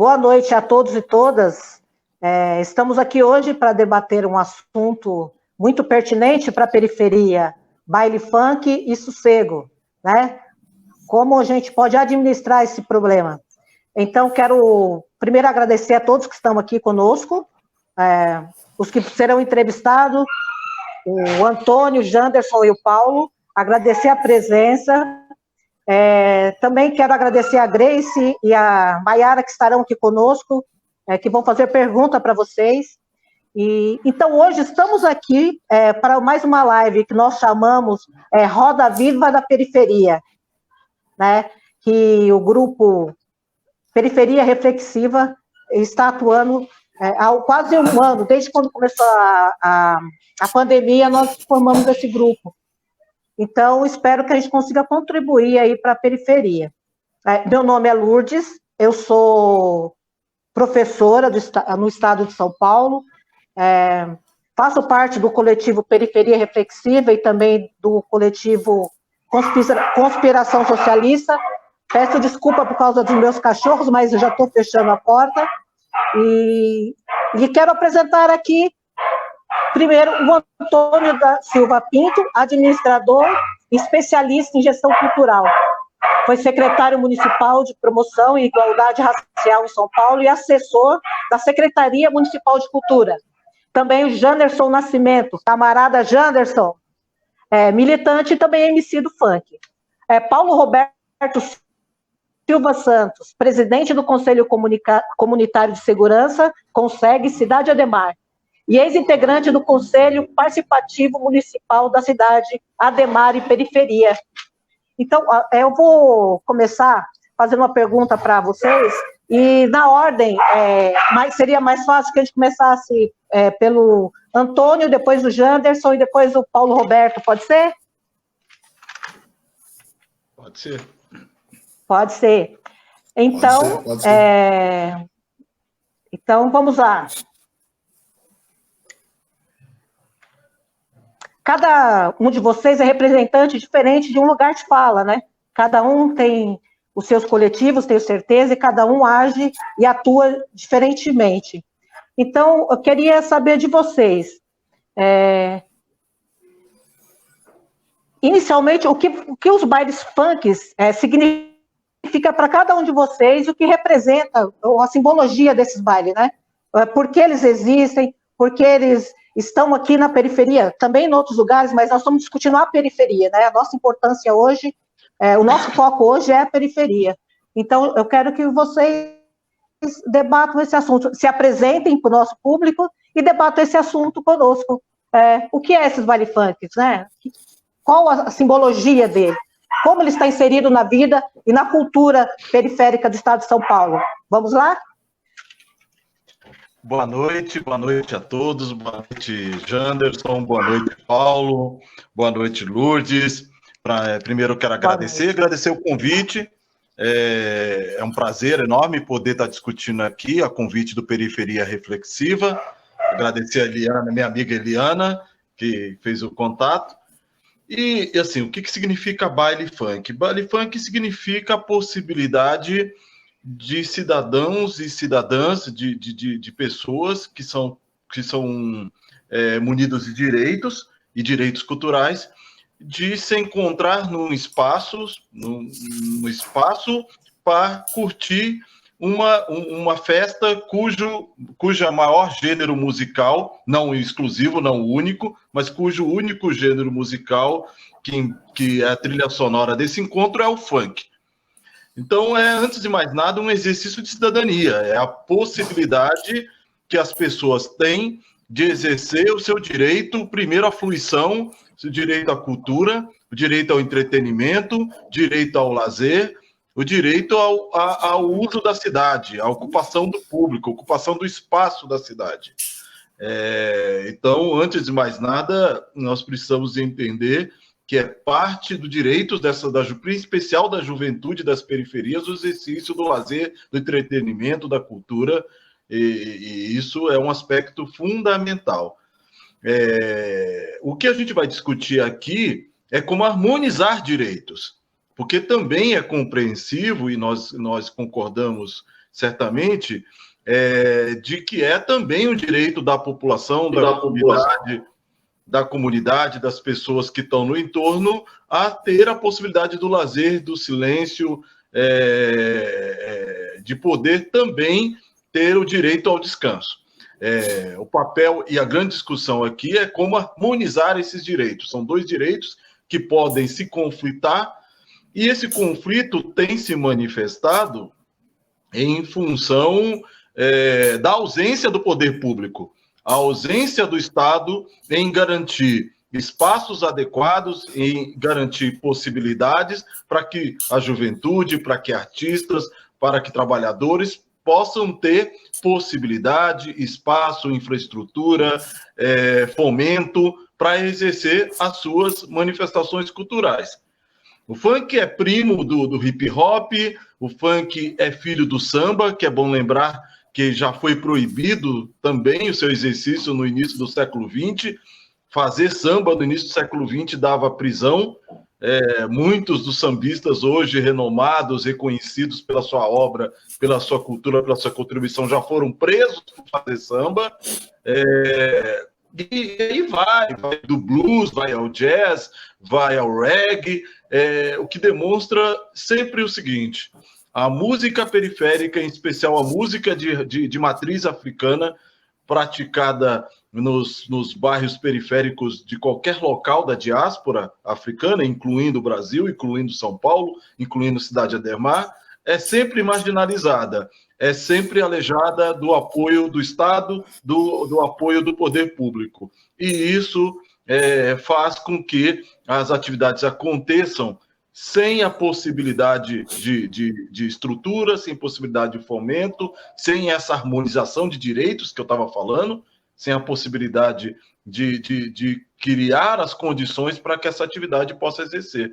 Boa noite a todos e todas. Estamos aqui hoje para debater um assunto muito pertinente para a periferia, baile funk e sossego, né? Como a gente pode administrar esse problema? Então, quero primeiro agradecer a todos que estão aqui conosco, os que serão entrevistados, o Antônio, o Janderson e o Paulo, agradecer a presença. Também quero agradecer a Grace e a Maiara que estarão aqui conosco, que vão fazer pergunta para vocês. Então, hoje estamos aqui para mais uma live que nós chamamos Roda Viva da Periferia, né? Que o grupo Periferia Reflexiva está atuando há quase um ano, desde quando começou a pandemia, nós formamos esse grupo. Então, espero que a gente consiga contribuir aí para a periferia. Meu nome é Lourdes, eu sou professora no estado de São Paulo, faço parte do coletivo Periferia Reflexiva e também do coletivo Conspiração Socialista. Peço desculpa por causa dos meus cachorros, mas eu já estou fechando a porta. E quero apresentar aqui, primeiro, o Antônio da Silva Pinto, administrador, especialista em gestão cultural. Foi secretário municipal de promoção e igualdade racial em São Paulo e assessor da Secretaria Municipal de Cultura. Também o Janderson Nascimento, camarada Janderson, militante e também MC do funk. Paulo Roberto Silva Santos, presidente do Conselho Comunitário de Segurança, CONSEG Cidade Ademar, e ex-integrante do Conselho Participativo Municipal da cidade Ademar e Periferia. Então, eu vou começar fazendo uma pergunta para vocês, e na ordem, seria mais fácil que a gente começasse pelo Antônio, depois o Janderson e depois o Paulo Roberto, pode ser? Pode ser. Pode ser. Então, pode ser. Então, vamos lá. Cada um de vocês é representante diferente de um lugar de fala, né? Cada um tem os seus coletivos, tenho certeza, e cada um age e atua diferentemente. Então, eu queria saber de vocês, inicialmente, o que os bailes funks significa para cada um de vocês, o que representa a simbologia desses bailes, né? Por que eles existem, por que eles estão aqui na periferia, também em outros lugares, mas nós estamos discutindo a periferia, né? A nossa importância hoje, o nosso foco hoje é a periferia. Então, eu quero que vocês debatam esse assunto, se apresentem para o nosso público e debatam esse assunto conosco. O que é esses baile funks, né? Qual a simbologia dele? Como ele está inserido na vida e na cultura periférica do estado de São Paulo? Vamos lá? Boa noite a todos, boa noite Janderson, boa noite Paulo, boa noite Lourdes. Primeiro eu quero agradecer o convite, é um prazer enorme poder estar discutindo aqui a convite do Periferia Reflexiva, agradecer a Eliana, minha amiga Eliana, que fez o contato. E assim, o que significa baile funk? Baile funk significa a possibilidade de cidadãos e cidadãs, de pessoas que são munidos de direitos e direitos culturais, de se encontrar num espaço para curtir uma festa cuja maior gênero musical, não exclusivo, não único, mas cujo único gênero musical que é a trilha sonora desse encontro é o funk. Então, antes de mais nada, um exercício de cidadania. É a possibilidade que as pessoas têm de exercer o seu direito, primeiro à fruição, o direito à cultura, o direito ao entretenimento, direito ao lazer, o direito ao uso da cidade, à ocupação do público, à ocupação do espaço da cidade. Então, antes de mais nada, nós precisamos entender que é parte do direito em especial da juventude das periferias, o exercício do lazer, do entretenimento, da cultura, e isso é um aspecto fundamental. O que a gente vai discutir aqui é como harmonizar direitos, porque também é compreensivo, e nós concordamos certamente, de que é também um direito da população, da comunidade, das pessoas que estão no entorno, a ter a possibilidade do lazer, do silêncio, de poder também ter o direito ao descanso. O papel e a grande discussão aqui é como harmonizar esses direitos. São dois direitos que podem se conflitar, e esse conflito tem se manifestado em função da ausência do poder público, a ausência do Estado em garantir espaços adequados, em garantir possibilidades para que a juventude, para que artistas, para que trabalhadores possam ter possibilidade, espaço, infraestrutura, fomento para exercer as suas manifestações culturais. O funk é primo do hip hop, o funk é filho do samba, que é bom lembrar que já foi proibido também o seu exercício no início do século XX. Fazer samba no início do século XX dava prisão. Muitos dos sambistas hoje renomados, reconhecidos pela sua obra, pela sua cultura, pela sua contribuição, já foram presos por fazer samba. E aí vai do blues, vai ao jazz, vai ao reggae, o que demonstra sempre o seguinte: a música periférica, em especial a música de matriz africana, praticada nos bairros periféricos de qualquer local da diáspora africana, incluindo o Brasil, incluindo São Paulo, incluindo Cidade Ademar, é sempre marginalizada, é sempre alejada do apoio do Estado, do apoio do poder público. E isso faz com que as atividades aconteçam sem a possibilidade de estrutura, sem possibilidade de fomento, sem essa harmonização de direitos que eu estava falando, sem a possibilidade de criar as condições para que essa atividade possa exercer.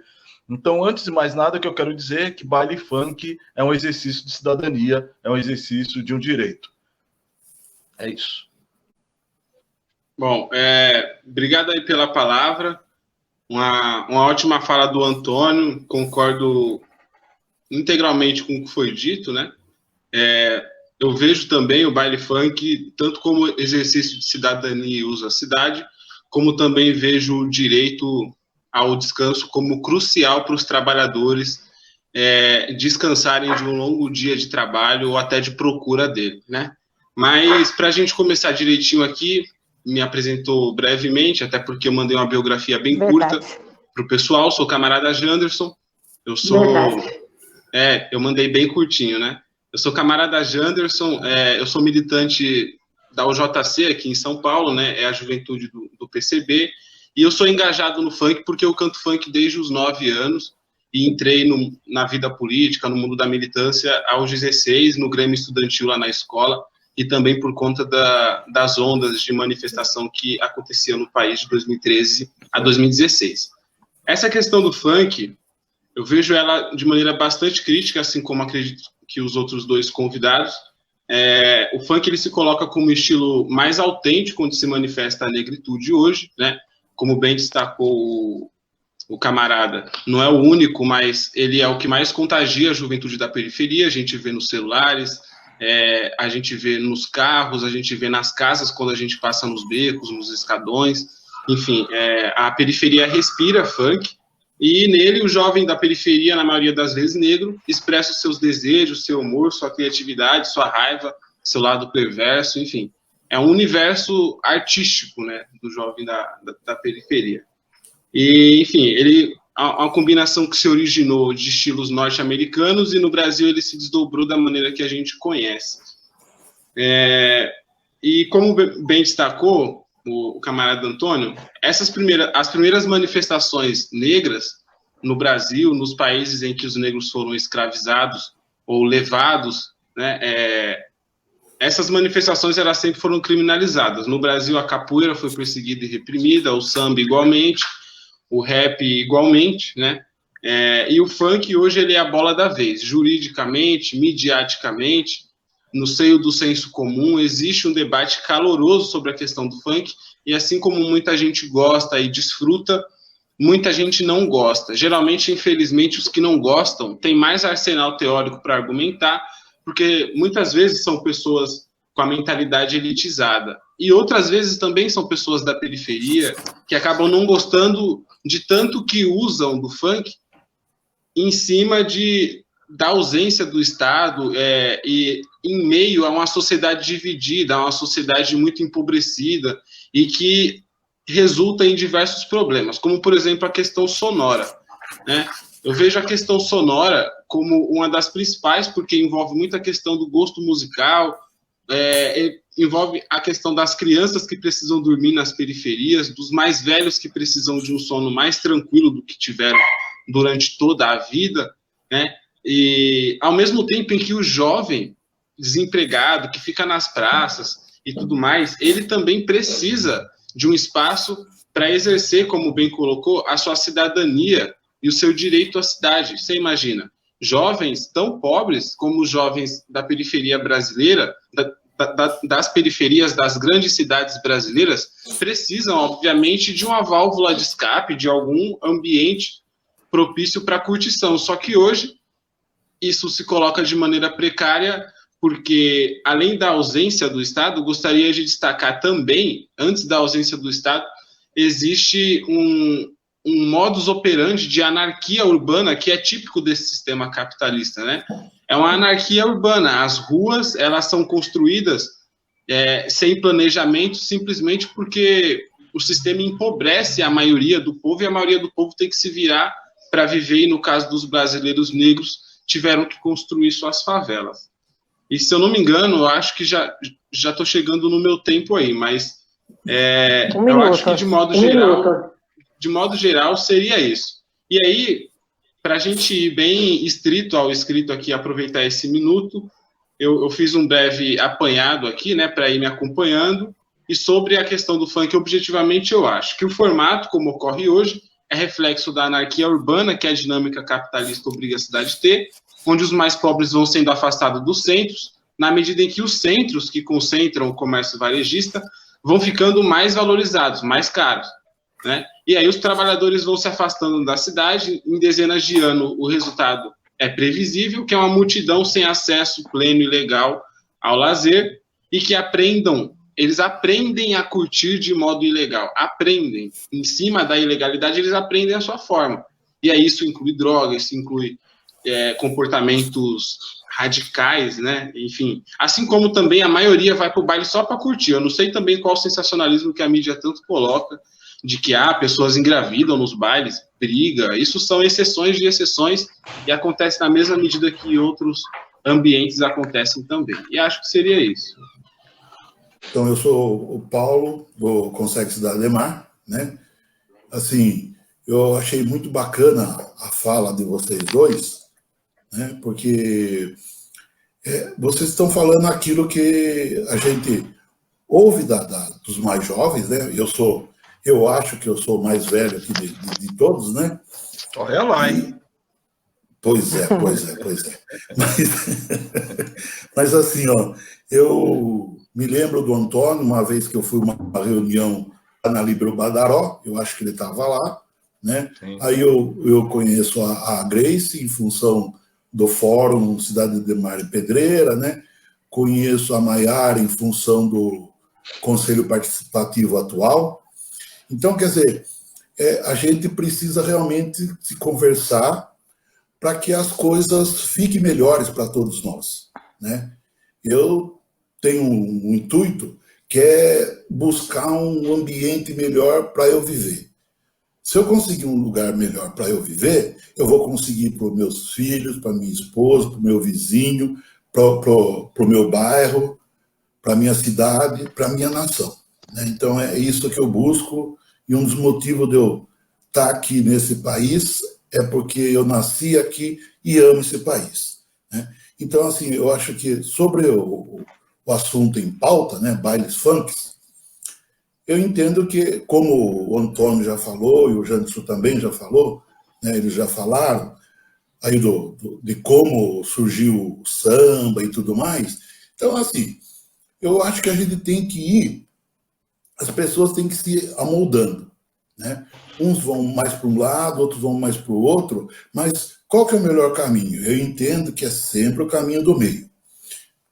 Então, antes de mais nada, o que eu quero dizer é que baile funk é um exercício de cidadania, é um exercício de um direito. É isso. Bom, obrigado aí pela palavra. Uma ótima fala do Antônio, concordo integralmente com o que foi dito, né? Eu vejo também o baile funk tanto como exercício de cidadania e uso da cidade, como também vejo o direito ao descanso como crucial para os trabalhadores descansarem de um longo dia de trabalho ou até de procura dele, né? Mas, para a gente começar direitinho aqui, me apresentou brevemente, até porque eu mandei uma biografia bem curta para o pessoal. Sou camarada Janderson, eu mandei bem curtinho, né? Eu sou camarada Janderson, eu sou militante da UJC aqui em São Paulo, né? É a juventude do PCB, e eu sou engajado no funk porque eu canto funk desde os 9 anos e entrei na vida política, no mundo da militância aos 16, no Grêmio Estudantil lá na escola, e também por conta das ondas de manifestação que aconteciam no país de 2013 a 2016. Essa questão do funk, eu vejo ela de maneira bastante crítica, assim como acredito que os outros dois convidados. O funk ele se coloca como estilo mais autêntico onde se manifesta a negritude hoje, né? Como bem destacou o camarada, não é o único, mas ele é o que mais contagia a juventude da periferia. A gente vê nos celulares, a gente vê nos carros, a gente vê nas casas quando a gente passa nos becos, nos escadões, enfim, a periferia respira funk, e nele o jovem da periferia, na maioria das vezes negro, expressa os seus desejos, seu humor, sua criatividade, sua raiva, seu lado perverso, enfim. É um universo artístico, né, do jovem da periferia. E, enfim, uma combinação que se originou de estilos norte-americanos, e no Brasil ele se desdobrou da maneira que a gente conhece. E como bem destacou o camarada Antônio, as primeiras manifestações negras no Brasil, nos países em que os negros foram escravizados ou levados, né, essas manifestações elas sempre foram criminalizadas. No Brasil, a capoeira foi perseguida e reprimida, o samba igualmente, o rap igualmente, né? E o funk hoje ele é a bola da vez. Juridicamente, midiaticamente, no seio do senso comum, existe um debate caloroso sobre a questão do funk, e assim como muita gente gosta e desfruta, muita gente não gosta. Geralmente, infelizmente, os que não gostam têm mais arsenal teórico para argumentar, porque muitas vezes são pessoas com a mentalidade elitizada, e outras vezes também são pessoas da periferia que acabam não gostando de tanto que usam do funk em cima da ausência do Estado e em meio a uma sociedade dividida, a uma sociedade muito empobrecida e que resulta em diversos problemas, como, por exemplo, a questão sonora, né? Eu vejo a questão sonora como uma das principais, porque envolve muita questão do gosto musical, envolve a questão das crianças que precisam dormir nas periferias, dos mais velhos que precisam de um sono mais tranquilo do que tiveram durante toda a vida, né? E ao mesmo tempo em que o jovem desempregado que fica nas praças e tudo mais, ele também precisa de um espaço para exercer, como bem colocou, a sua cidadania e o seu direito à cidade. Você imagina, jovens tão pobres como os jovens da periferia brasileira, das periferias das grandes cidades brasileiras, precisam, obviamente, de uma válvula de escape, de algum ambiente propício para curtição. Só que hoje isso se coloca de maneira precária, porque, além da ausência do Estado, gostaria de destacar também, antes da ausência do Estado, existe um modus operandi de anarquia urbana que é típico desse sistema capitalista, né? É uma anarquia urbana. As ruas, elas são construídas sem planejamento, simplesmente porque o sistema empobrece a maioria do povo, e a maioria do povo tem que se virar para viver, e no caso dos brasileiros negros, tiveram que construir suas favelas. E, se eu não me engano, eu acho que já estou chegando no meu tempo aí, mas eu acho que, de modo geral, seria isso. E aí, para a gente ir bem estrito ao escrito aqui, aproveitar esse minuto, eu fiz um breve apanhado aqui, né, para ir me acompanhando, e sobre a questão do funk, objetivamente, eu acho que o formato, como ocorre hoje, é reflexo da anarquia urbana, que a dinâmica capitalista obriga a cidade a ter, onde os mais pobres vão sendo afastados dos centros, na medida em que os centros que concentram o comércio varejista vão ficando mais valorizados, mais caros, né? E aí os trabalhadores vão se afastando da cidade. Em dezenas de anos, o resultado é previsível, que é uma multidão sem acesso pleno e legal ao lazer, e que eles aprendem a curtir de modo ilegal, aprendem, em cima da ilegalidade, eles aprendem a sua forma. E aí isso inclui drogas, isso inclui comportamentos radicais, né? Enfim, assim como também a maioria vai para o baile só para curtir. Eu não sei também qual o sensacionalismo que a mídia tanto coloca, de que pessoas engravidam nos bailes, briga. Isso são exceções de exceções e acontece na mesma medida que outros ambientes acontecem também. E acho que seria isso. Então, eu sou o Paulo, do Consegue Cidade Ademar, né? Assim, eu achei muito bacana a fala de vocês dois, né? Porque vocês estão falando aquilo que a gente ouve dos mais jovens, né? Eu acho que eu sou o mais velho aqui de todos, né? Olha lá, hein? Pois é. Mas assim, ó, eu me lembro do Antônio, uma vez que eu fui a uma reunião na Libero Badaró, eu acho que ele estava lá, né? Sim. Aí eu conheço a Grace em função do Fórum Cidade Ademar e Pedreira, né? Conheço a Maiara em função do Conselho Participativo atual. Então, quer dizer, a gente precisa realmente se conversar para que as coisas fiquem melhores para todos nós, né? Eu tenho um intuito que é buscar um ambiente melhor para eu viver. Se eu conseguir um lugar melhor para eu viver, eu vou conseguir para os meus filhos, para minha esposa, para o meu vizinho, para o meu bairro, para a minha cidade, para a minha nação, né? Então, é isso que eu busco, e um dos motivos de eu estar aqui nesse país é porque eu nasci aqui e amo esse país, né? Então, assim, eu acho que sobre o assunto em pauta, né, bailes funks, eu entendo que, como o Antônio já falou, e o Janderson também já falou, né, eles já falaram aí de como surgiu o samba e tudo mais. Então, assim, eu acho que a gente tem que ir, as pessoas têm que se amoldando, né? Uns vão mais para um lado, outros vão mais para o outro, mas qual que é o melhor caminho? Eu entendo que é sempre o caminho do meio.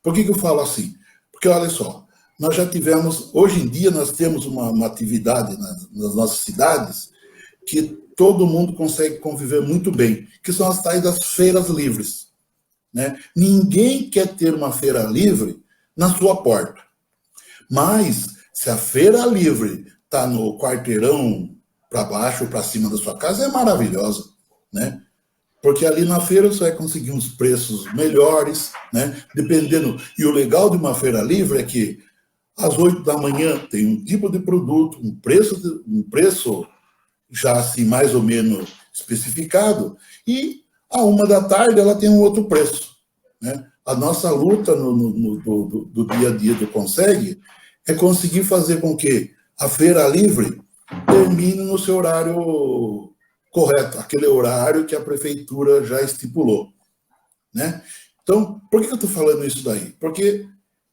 Por que eu falo assim? Porque, olha só, nós já tivemos, hoje em dia, nós temos uma atividade nas nossas cidades que todo mundo consegue conviver muito bem, que são as tais das feiras livres, né? Ninguém quer ter uma feira livre na sua porta. Mas, se a feira livre está no quarteirão para baixo ou para cima da sua casa, é maravilhosa, né? Porque ali na feira você vai conseguir uns preços melhores, né? Dependendo. E o legal de uma feira livre é que às 8 da manhã tem um tipo de produto, um preço já assim mais ou menos especificado, e à 1 da tarde ela tem um outro preço, né? A nossa luta do dia a dia do Consegue é conseguir fazer com que a feira livre termine no seu horário correto, aquele horário que a prefeitura já estipulou, né? Então, por que eu estou falando isso daí? Porque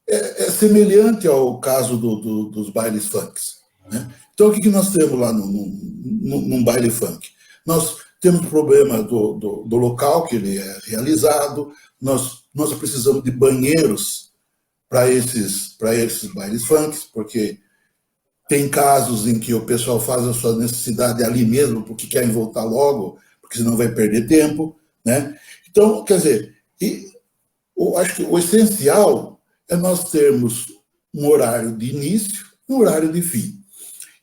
é semelhante ao caso dos bailes funks, né? Então, o que nós temos lá num baile funk? Nós temos problema do local que ele é realizado, nós precisamos de banheiros para esses bailes funks, porque tem casos em que o pessoal faz a sua necessidade ali mesmo, porque querem voltar logo, porque senão vai perder tempo, né? Então, quer dizer, eu acho que o essencial é nós termos um horário de início e um horário de fim.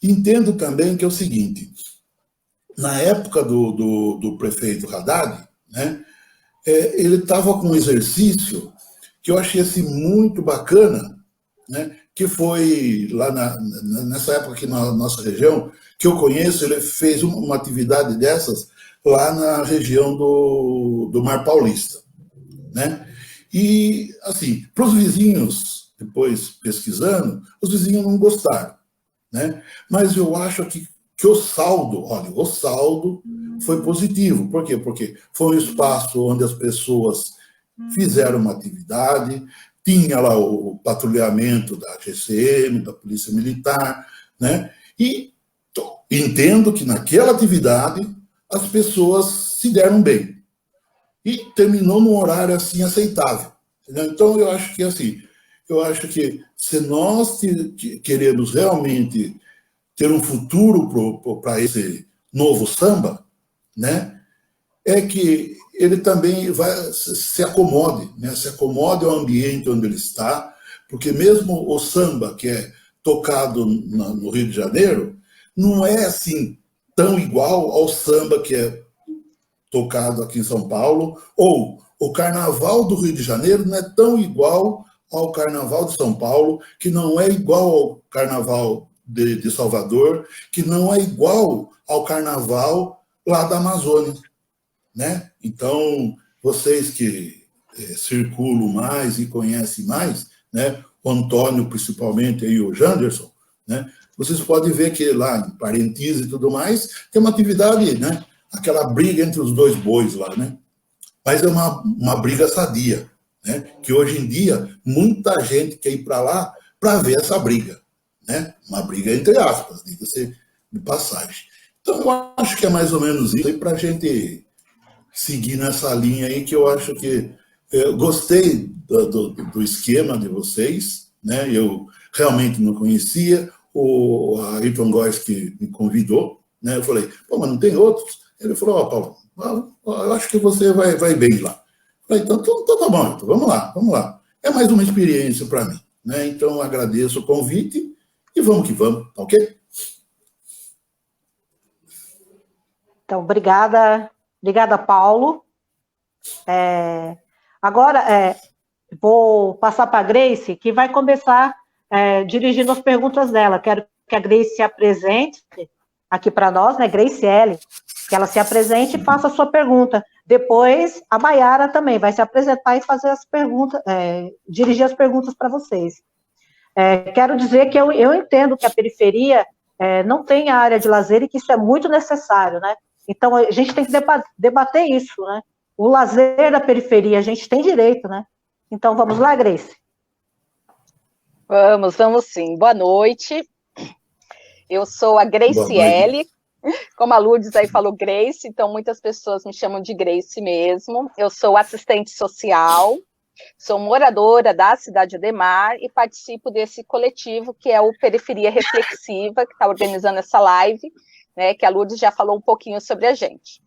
Entendo também que é o seguinte, na época do prefeito Haddad, né, ele estava com um exercício que eu achei assim, muito bacana, né, que foi lá nessa época aqui na nossa região, que eu conheço, ele fez uma atividade dessas lá na região do Mar Paulista, né? E, assim, para os vizinhos, depois pesquisando, os vizinhos não gostaram, né? Mas eu acho que o saldo foi positivo. Por quê? Porque foi um espaço onde as pessoas fizeram uma atividade, tinha lá o patrulhamento da GCM, da Polícia Militar, né? E entendo que naquela atividade as pessoas se deram bem. E terminou num horário assim aceitável. Entendeu? Então eu acho que assim, se nós queremos realmente ter um futuro para esse novo samba, né? É que ele também se acomode, né? Se acomode ao ambiente onde ele está, porque mesmo o samba que é tocado no Rio de Janeiro não é assim tão igual ao samba que é tocado aqui em São Paulo, ou o Carnaval do Rio de Janeiro não é tão igual ao Carnaval de São Paulo, que não é igual ao Carnaval de Salvador, que não é igual ao Carnaval lá da Amazônia, né? Então, vocês que circulam mais e conhecem mais, né? O Antônio, principalmente, e o Janderson, né? Vocês podem ver que lá em Parintins e tudo mais, tem uma atividade, né? Aquela briga entre os dois bois lá, né? Mas é uma briga sadia, né? Que hoje em dia, muita gente quer ir para lá para ver essa briga, né? Uma briga entre aspas, diga-se de passagem. Então, eu acho que é mais ou menos isso aí para a gente seguir nessa linha aí, que eu acho que eu gostei do esquema de vocês, né? Eu realmente não conhecia, a Ayrton Góes que me convidou, né? Eu falei, pô, mas não tem outros? Ele falou, Paulo, eu acho que você vai bem lá. Eu falei, então tá bom, então, vamos lá. É mais uma experiência para mim, né? Então agradeço o convite e vamos que vamos, tá ok? Então, obrigada, Paulo. Agora, vou passar para a Grace, que vai começar dirigindo as perguntas dela. Quero que a Grace se apresente aqui para nós, né? Grace L., que ela se apresente e faça a sua pergunta. Depois, a Maiara também vai se apresentar e fazer as perguntas, dirigir as perguntas para vocês. Quero dizer que eu entendo que a periferia não tem área de lazer e que isso é muito necessário, né? Então, a gente tem que debater isso, né? O lazer da periferia, a gente tem direito, né? Então, vamos lá, Grace. Vamos sim. Boa noite. Eu sou a Grace L., como a Lourdes aí falou Grace, então muitas pessoas me chamam de Grace mesmo. Eu sou assistente social, Sou moradora da cidade de Ademar e participo desse coletivo que é o Periferia Reflexiva, que está organizando essa live, né, que a Lourdes já falou um pouquinho sobre a gente.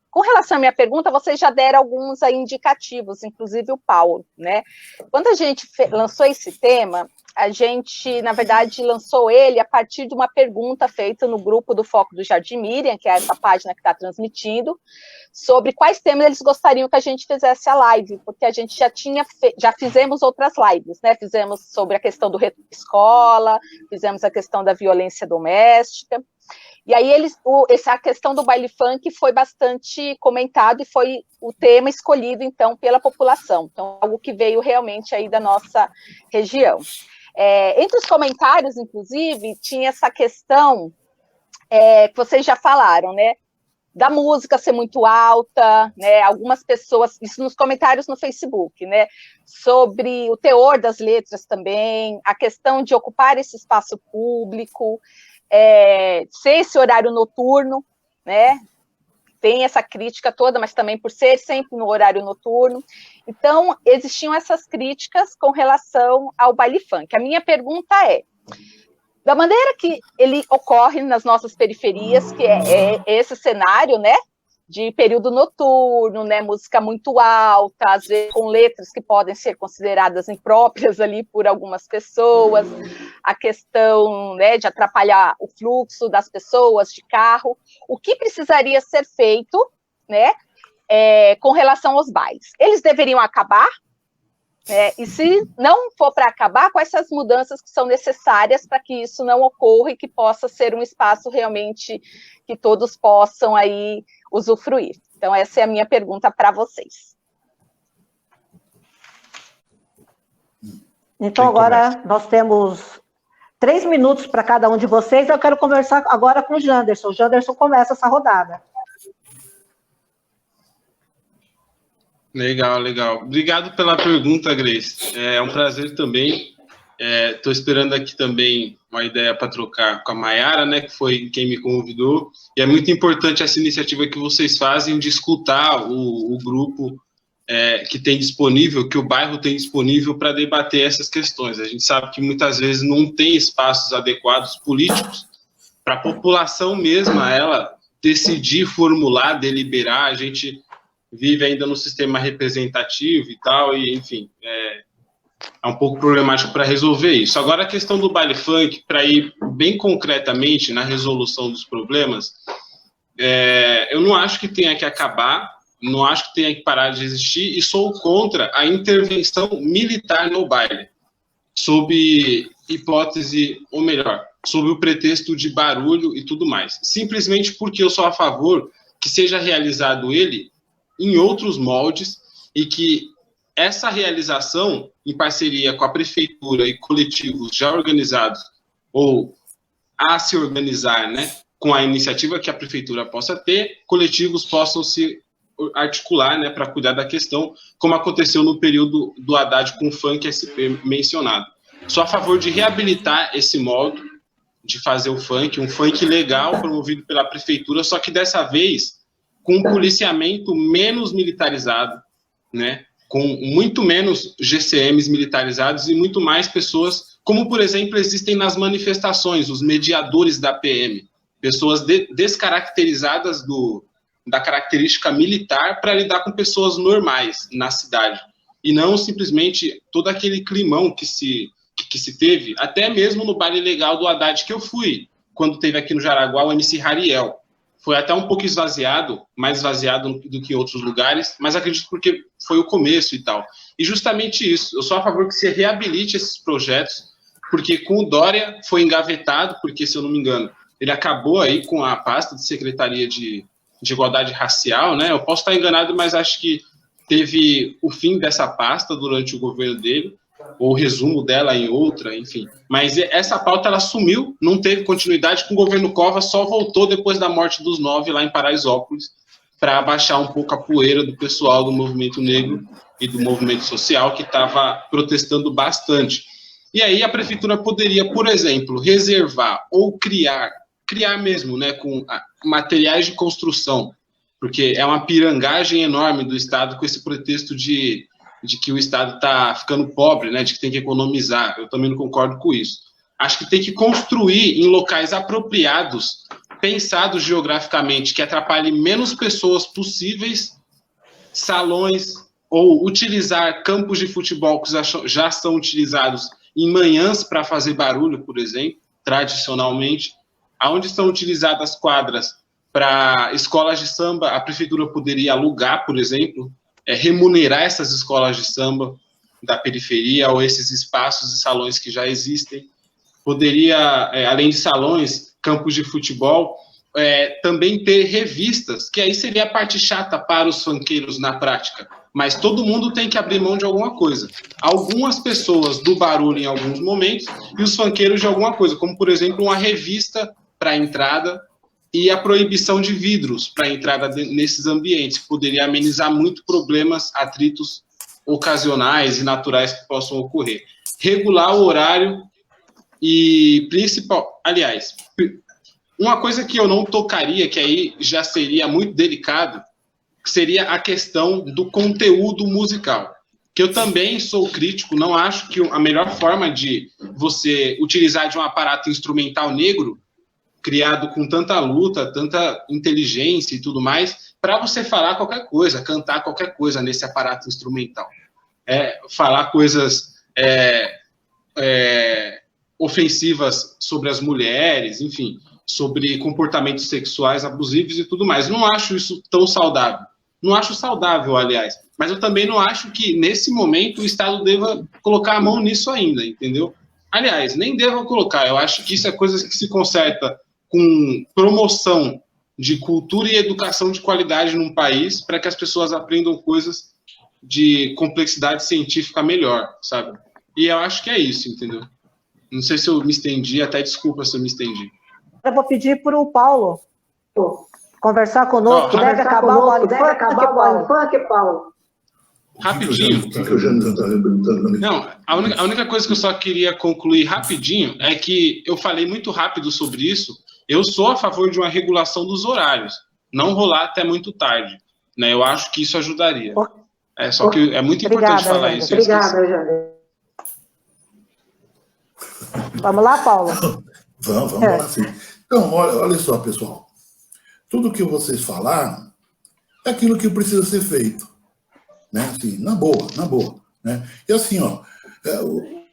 Com relação à minha pergunta, vocês já deram alguns indicativos, inclusive o Paulo, né? Quando a gente lançou esse tema, a gente, na verdade, lançou ele a partir de uma pergunta feita no grupo do Foco do Jardim Miriam, que é essa página que está transmitindo, sobre quais temas eles gostariam que a gente fizesse a live, porque a gente já fizemos outras lives, né? Fizemos sobre a questão do retorno à escola, fizemos a questão da violência doméstica. E aí essa questão do baile funk foi bastante comentado e foi o tema escolhido, então, pela população. Então, algo que veio realmente aí da nossa região. Entre os comentários, inclusive, tinha essa questão que vocês já falaram, né? Da música ser muito alta, né? Algumas pessoas, isso nos comentários no Facebook, né? Sobre o teor das letras também, a questão de ocupar esse espaço público, ser esse horário noturno, né? Tem essa crítica toda, mas também por ser sempre no horário noturno. Então, existiam essas críticas com relação ao baile funk. A minha pergunta é, da maneira que ele ocorre nas nossas periferias, que é esse cenário, né? De período noturno, né, música muito alta, às vezes com letras que podem ser consideradas impróprias ali por algumas pessoas, a questão, né, de atrapalhar o fluxo das pessoas de carro, o que precisaria ser feito, né, com relação aos bailes? Eles deveriam acabar? E se não for para acabar, quais são as mudanças que são necessárias para que isso não ocorra e que possa ser um espaço realmente que todos possam aí usufruir? Então, essa é a minha pergunta para vocês. Então, agora nós temos 3 minutos para cada um de vocês. Eu quero conversar agora com o Janderson. O Janderson começa essa rodada. Legal, legal. Obrigado pela pergunta, Grace. É um prazer também. Estou esperando aqui também uma ideia para trocar com a Mayara, né, que foi quem me convidou. E é muito importante essa iniciativa que vocês fazem de escutar o grupo que tem disponível, que o bairro tem disponível para debater essas questões. A gente sabe que muitas vezes não tem espaços adequados políticos para a população mesma, ela decidir, formular, deliberar. A gente vive ainda no sistema representativo e tal, e enfim, é um pouco problemático para resolver isso. Agora, a questão do baile funk, para ir bem concretamente na resolução dos problemas, eu não acho que tenha que acabar, não acho que tenha que parar de existir, e sou contra a intervenção militar no baile, sob hipótese, ou melhor, sob o pretexto de barulho e tudo mais. Simplesmente porque eu sou a favor que seja realizado ele em outros moldes, e que essa realização, em parceria com a prefeitura e coletivos já organizados, ou a se organizar, né, com a iniciativa que a prefeitura possa ter, coletivos possam se articular, né, para cuidar da questão, como aconteceu no período do Haddad com o Funk SP mencionado. Sou a favor de reabilitar esse modo de fazer o funk, um funk legal promovido pela prefeitura, só que dessa vez com um policiamento menos militarizado, né, com muito menos GCMs militarizados e muito mais pessoas, como, por exemplo, existem nas manifestações, os mediadores da PM, pessoas descaracterizadas da característica militar para lidar com pessoas normais na cidade, e não simplesmente todo aquele climão que se teve, até mesmo no baile legal do Haddad que eu fui, quando teve aqui no Jaraguá o MC Rariel. Foi até um pouco esvaziado, mais esvaziado do que em outros lugares, mas acredito porque foi o começo e tal. E justamente isso, eu sou a favor que se reabilite esses projetos, porque com o Dória foi engavetado, porque, se eu não me engano, ele acabou aí com a pasta de Secretaria de Igualdade Racial, né? Eu posso estar enganado, mas acho que teve o fim dessa pasta durante o governo dele, ou o resumo dela em outra, enfim. Mas essa pauta, ela sumiu, não teve continuidade com o governo Covas, só voltou depois da morte dos 9 lá em Paraisópolis, para abaixar um pouco a poeira do pessoal do movimento negro e do movimento social, que estava protestando bastante. E aí a prefeitura poderia, por exemplo, reservar ou criar mesmo, né, com materiais de construção, porque é uma pirangagem enorme do Estado com esse pretexto de de que o Estado está ficando pobre, né, de que tem que economizar. Eu também não concordo com isso. Acho que tem que construir em locais apropriados, pensados geograficamente, que atrapalhem menos pessoas possíveis, salões, ou utilizar campos de futebol que já são utilizados em manhãs para fazer barulho, por exemplo, tradicionalmente. Onde são utilizadas quadras para escolas de samba, a prefeitura poderia alugar, por exemplo, remunerar essas escolas de samba da periferia ou esses espaços e salões que já existem. Poderia, além de salões, campos de futebol, também ter revistas, que aí seria a parte chata para os funkeiros na prática. Mas todo mundo tem que abrir mão de alguma coisa. Algumas pessoas do barulho em alguns momentos e os funkeiros de alguma coisa, como, por exemplo, uma revista para a entrada e a proibição de vidros para a entrada nesses ambientes, que poderia amenizar muito problemas, atritos ocasionais e naturais que possam ocorrer. Regular o horário e aliás, uma coisa que eu não tocaria, que aí já seria muito delicado, seria a questão do conteúdo musical, que eu também sou crítico, não acho que a melhor forma de você utilizar de um aparato instrumental negro, criado com tanta luta, tanta inteligência e tudo mais, para você falar qualquer coisa, cantar qualquer coisa nesse aparato instrumental. Falar coisas ofensivas sobre as mulheres, enfim, sobre comportamentos sexuais abusivos e tudo mais. Não acho isso tão saudável. Não acho saudável, aliás. Mas eu também não acho que, nesse momento, o Estado deva colocar a mão nisso ainda, entendeu? Aliás, nem deva colocar. Eu acho que isso é coisa que se conserta com promoção de cultura e educação de qualidade num país para que as pessoas aprendam coisas de complexidade científica melhor, sabe? E eu acho que é isso, entendeu? Não sei se eu me estendi, até desculpa se eu me estendi. Eu vou pedir para o Paulo conversar conosco. Deve acabar o baile funk, Paulo. Rapidinho. Não, a única coisa que eu só queria concluir rapidinho é que eu falei muito rápido sobre isso. Eu sou a favor de uma regulação dos horários, não rolar até muito tarde, né? Eu acho que isso ajudaria. Só que é muito importante falar isso. Obrigada, Jander. Vamos lá, Paulo? Vamos lá, sim. Então, olha só, pessoal. Tudo que vocês falaram é aquilo que precisa ser feito. Né? Assim, na boa. Né? E assim,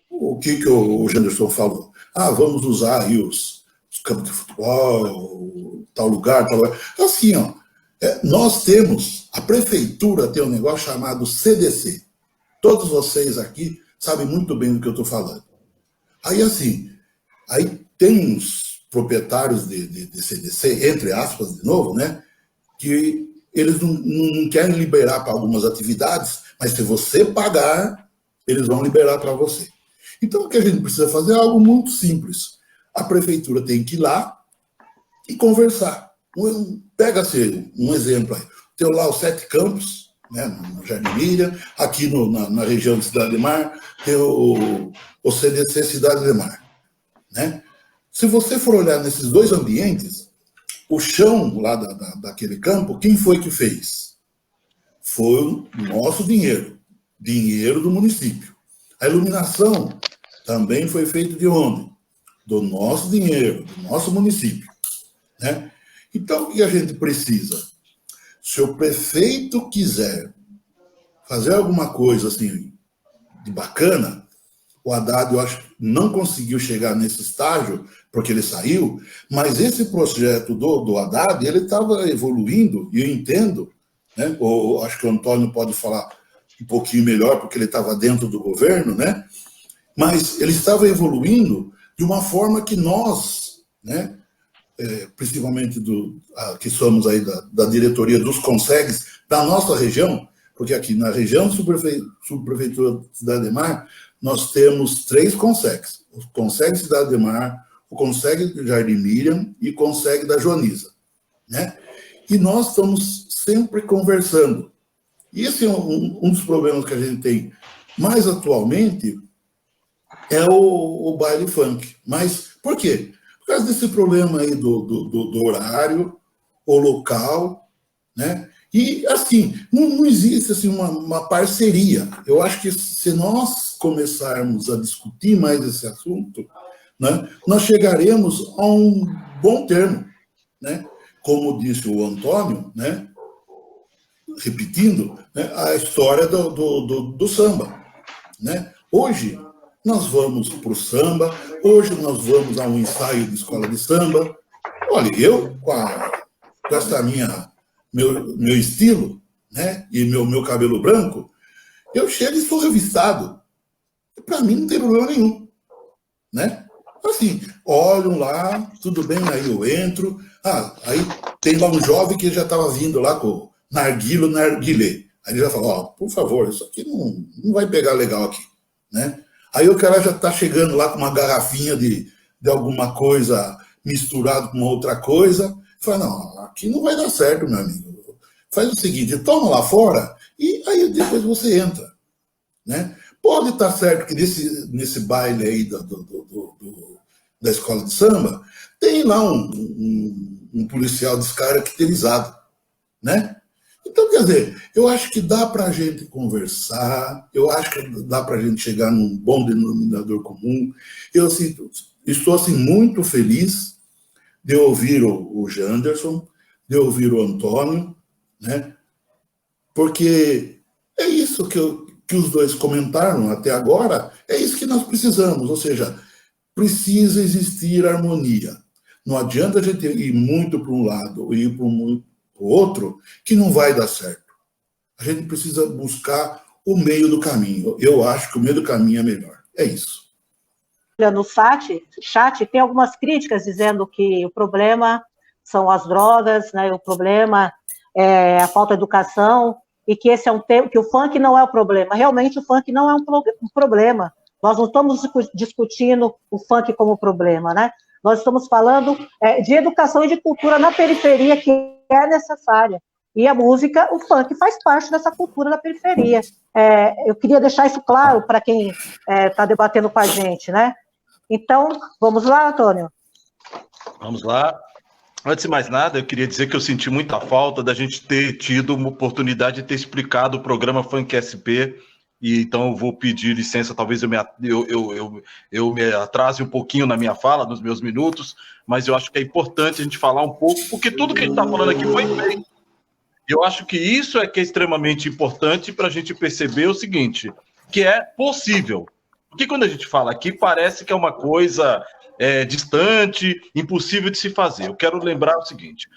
o que o Janderson falou? Vamos usar aí os campos de futebol, tal lugar. Assim, nós temos, a prefeitura tem um negócio chamado CDC. Todos vocês aqui sabem muito bem do que eu estou falando. Aí, assim, tem uns proprietários de CDC, entre aspas, de novo, né, que eles não querem liberar para algumas atividades, mas se você pagar, eles vão liberar para você. Então, o que a gente precisa fazer é algo muito simples. A prefeitura tem que ir lá e conversar. Pega-se um exemplo aí. Tem lá os 7 campos, né, no Jardim Miriam, aqui na região de Cidade Ademar, tem o CDC Cidade Ademar. Né? Se você for olhar nesses dois ambientes, o chão lá daquele campo, quem foi que fez? Foi o nosso dinheiro do município. A iluminação também foi feita de onde? Do nosso dinheiro, do nosso município. Né? Então, o que a gente precisa? Se o prefeito quiser fazer alguma coisa assim de bacana, o Haddad, eu acho que não conseguiu chegar nesse estágio, porque ele saiu, mas esse projeto do Haddad, ele estava evoluindo, e eu entendo, né? Ou acho que o Antônio pode falar um pouquinho melhor, porque ele estava dentro do governo, né? Mas ele estava evoluindo de uma forma que nós, né? Principalmente que somos aí da diretoria dos Consegues, da nossa região, porque aqui na região subprefeitura de Cidade Ademar, nós temos 3 Consegues. O Consegue Cidade Ademar, o Consegue do Jardim Miriam e o Consegue da Joaniza. Né? E nós estamos sempre conversando. E esse é um dos problemas que a gente tem mais atualmente, é o baile funk. Mas por quê? Por causa desse problema aí do horário, o local, né? E, assim, não existe assim, uma parceria. Eu acho que se nós começarmos a discutir mais esse assunto, né, nós chegaremos a um bom termo, né? Como disse o Antônio, né, repetindo, né, a história do samba. Né? Hoje, nós vamos para o samba, hoje nós vamos a um ensaio de escola de samba. Olha, eu, com essa meu estilo, né, e meu cabelo branco, eu chego e sou revistado. Para mim não tem problema nenhum. Né? Assim, olham lá, tudo bem, aí eu entro. Aí tem lá um jovem que já estava vindo lá com narguilé. Aí ele já fala, por favor, isso aqui não vai pegar legal aqui. Né? Aí o cara já está chegando lá com uma garrafinha de alguma coisa misturado com outra coisa. Fala, não, aqui não vai dar certo, meu amigo. Faz o seguinte, toma lá fora e aí depois você entra. Né? Pode estar certo que nesse baile aí da escola de samba, tem lá um policial descaracterizado, né? Então, quer dizer, eu acho que dá para a gente conversar, eu acho que dá para a gente chegar num bom denominador comum. Eu assim, estou assim, muito feliz de ouvir o Janderson, de ouvir o Antônio, né? Porque é isso que os dois comentaram até agora, é isso que nós precisamos, ou seja, precisa existir harmonia. Não adianta a gente ir muito para um lado e ir para o outro, que não vai dar certo. A gente precisa buscar o meio do caminho. Eu acho que o meio do caminho é melhor. É isso. No chat tem algumas críticas dizendo que o problema são as drogas, né? O problema é a falta de educação, e que esse é um tema, que o funk não é o problema. Realmente o funk não é um problema. Nós não estamos discutindo o funk como problema, né? Nós estamos falando de educação e de cultura na periferia, que é necessária. E a música, o funk, faz parte dessa cultura da periferia. Eu queria deixar isso claro para quem está debatendo com a gente, né? Então, vamos lá, Antônio? Vamos lá. Antes de mais nada, eu queria dizer que eu senti muita falta da gente ter tido uma oportunidade de ter explicado o programa Funk SP, e então eu vou pedir licença, talvez eu me atrase um pouquinho na minha fala, nos meus minutos, mas eu acho que é importante a gente falar um pouco, porque tudo que a gente está falando aqui foi feito. Eu acho que isso é que é extremamente importante para a gente perceber o seguinte, que é possível. Porque quando a gente fala aqui, parece que é uma coisa distante, impossível de se fazer. Eu quero lembrar o seguinte,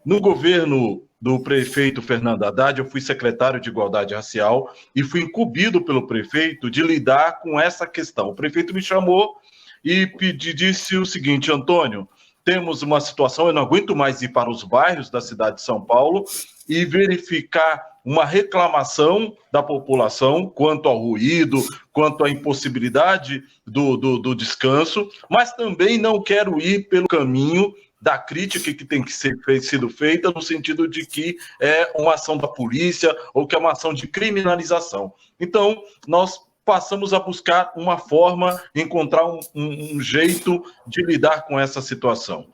no governo do prefeito Fernando Haddad, eu fui secretário de Igualdade Racial e fui incumbido pelo prefeito de lidar com essa questão. O prefeito me chamou e disse o seguinte, Antônio, temos uma situação, eu não aguento mais ir para os bairros da cidade de São Paulo e verificar uma reclamação da população quanto ao ruído, quanto à impossibilidade do descanso, mas também não quero ir pelo caminho da crítica que tem que ser sido feita no sentido de que é uma ação da polícia ou que é uma ação de criminalização. Então, nós passamos a buscar uma forma, encontrar um jeito de lidar com essa situação.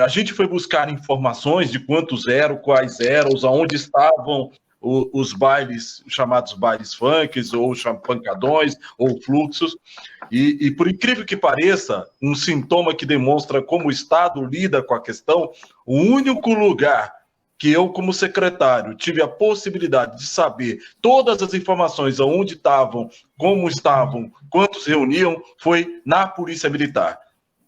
A gente foi buscar informações de quantos eram, quais eram, aonde estavam os bailes, chamados bailes funks, ou pancadões, ou fluxos, e por incrível que pareça, um sintoma que demonstra como o Estado lida com a questão, o único lugar que eu, como secretário, tive a possibilidade de saber todas as informações, aonde estavam, como estavam, quantos reuniam, foi na Polícia Militar.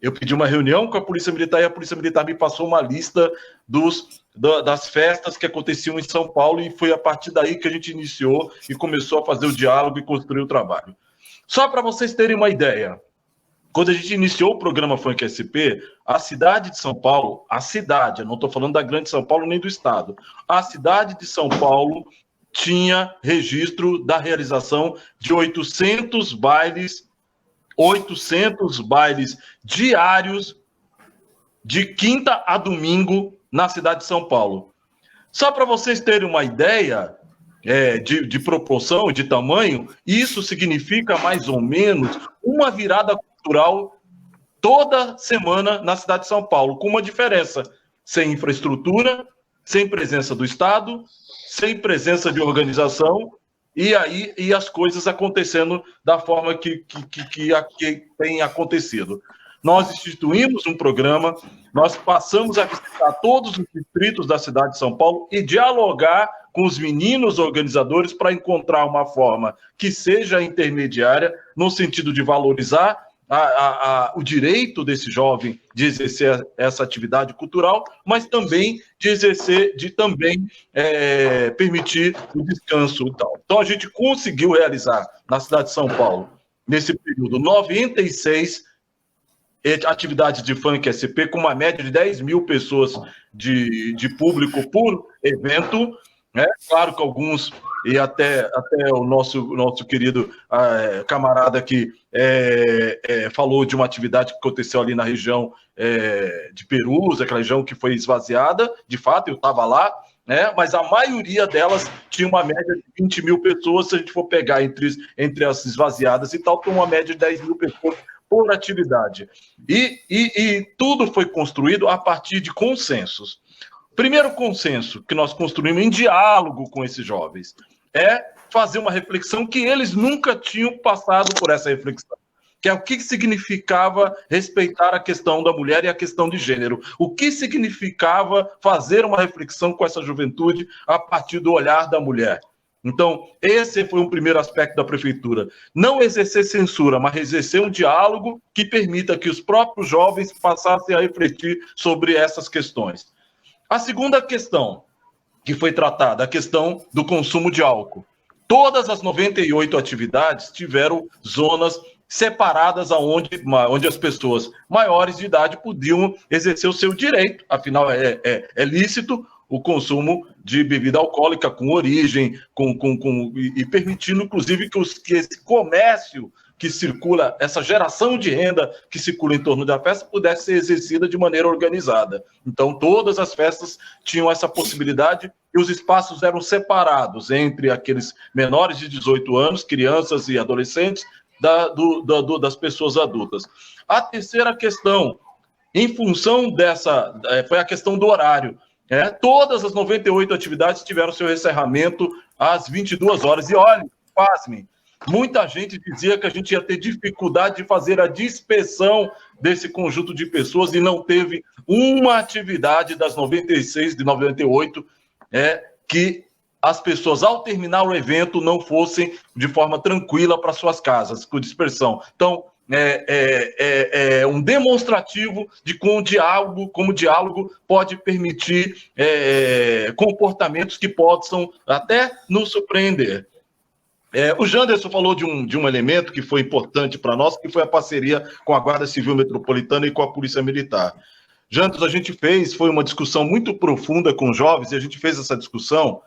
Eu pedi uma reunião com a Polícia Militar e a Polícia Militar me passou uma lista das festas que aconteciam em São Paulo e foi a partir daí que a gente iniciou e começou a fazer o diálogo e construir o trabalho. Só para vocês terem uma ideia, quando a gente iniciou o programa Funk SP, a cidade de São Paulo, eu não estou falando da grande São Paulo nem do estado, a cidade de São Paulo tinha registro da realização de 800 bailes diários de quinta a domingo na cidade de São Paulo. Só para vocês terem uma ideia de proporção e de tamanho, isso significa mais ou menos uma virada cultural toda semana na cidade de São Paulo, com uma diferença, sem infraestrutura, sem presença do Estado, sem presença de organização, e as coisas acontecendo da forma que tem acontecido. Nós instituímos um programa, nós passamos a visitar todos os distritos da cidade de São Paulo e dialogar com os meninos organizadores para encontrar uma forma que seja intermediária, no sentido de valorizar o direito desse jovem de exercer essa atividade cultural, mas também de exercer, de também permitir o descanso e tal. Então, a gente conseguiu realizar na cidade de São Paulo, nesse período, 96 atividades de funk SP, com uma média de 10 mil pessoas de público por evento, né? Claro que alguns, e até o nosso querido camarada aqui falou de uma atividade que aconteceu ali na região de Perus, aquela região que foi esvaziada, de fato, eu estava lá, né? Mas a maioria delas tinha uma média de 20 mil pessoas, se a gente for pegar entre as esvaziadas e tal, tem uma média de 10 mil pessoas por atividade. E tudo foi construído a partir de consensos. Primeiro consenso que nós construímos em diálogo com esses jovens é fazer uma reflexão que eles nunca tinham passado por essa reflexão, que é o que significava respeitar a questão da mulher e a questão de gênero, o que significava fazer uma reflexão com essa juventude a partir do olhar da mulher. Então, esse foi um primeiro aspecto da prefeitura. Não exercer censura, mas exercer um diálogo que permita que os próprios jovens passassem a refletir sobre essas questões. A segunda questão que foi tratada, a questão do consumo de álcool. Todas as 98 atividades tiveram zonas separadas onde as pessoas maiores de idade podiam exercer o seu direito, afinal é lícito o consumo de bebida alcoólica com origem, e permitindo, inclusive, que esse comércio que circula, essa geração de renda que circula em torno da festa, pudesse ser exercida de maneira organizada. Então, todas as festas tinham essa possibilidade e os espaços eram separados entre aqueles menores de 18 anos, crianças e adolescentes, das pessoas adultas. A terceira questão, em função dessa, foi a questão do horário. Todas as 98 atividades tiveram seu encerramento às 22 horas. E olha, pasmem, muita gente dizia que a gente ia ter dificuldade de fazer a dispersão desse conjunto de pessoas e não teve uma atividade das 96, de 98, que as pessoas, ao terminar o evento, não fossem de forma tranquila para suas casas, com dispersão. Então, é um demonstrativo de como o diálogo pode permitir comportamentos que possam até nos surpreender. O Janderson falou de um elemento que foi importante para nós, que foi a parceria com a Guarda Civil Metropolitana e com a Polícia Militar. Janderson, foi uma discussão muito profunda com os jovens, e a gente fez essa discussão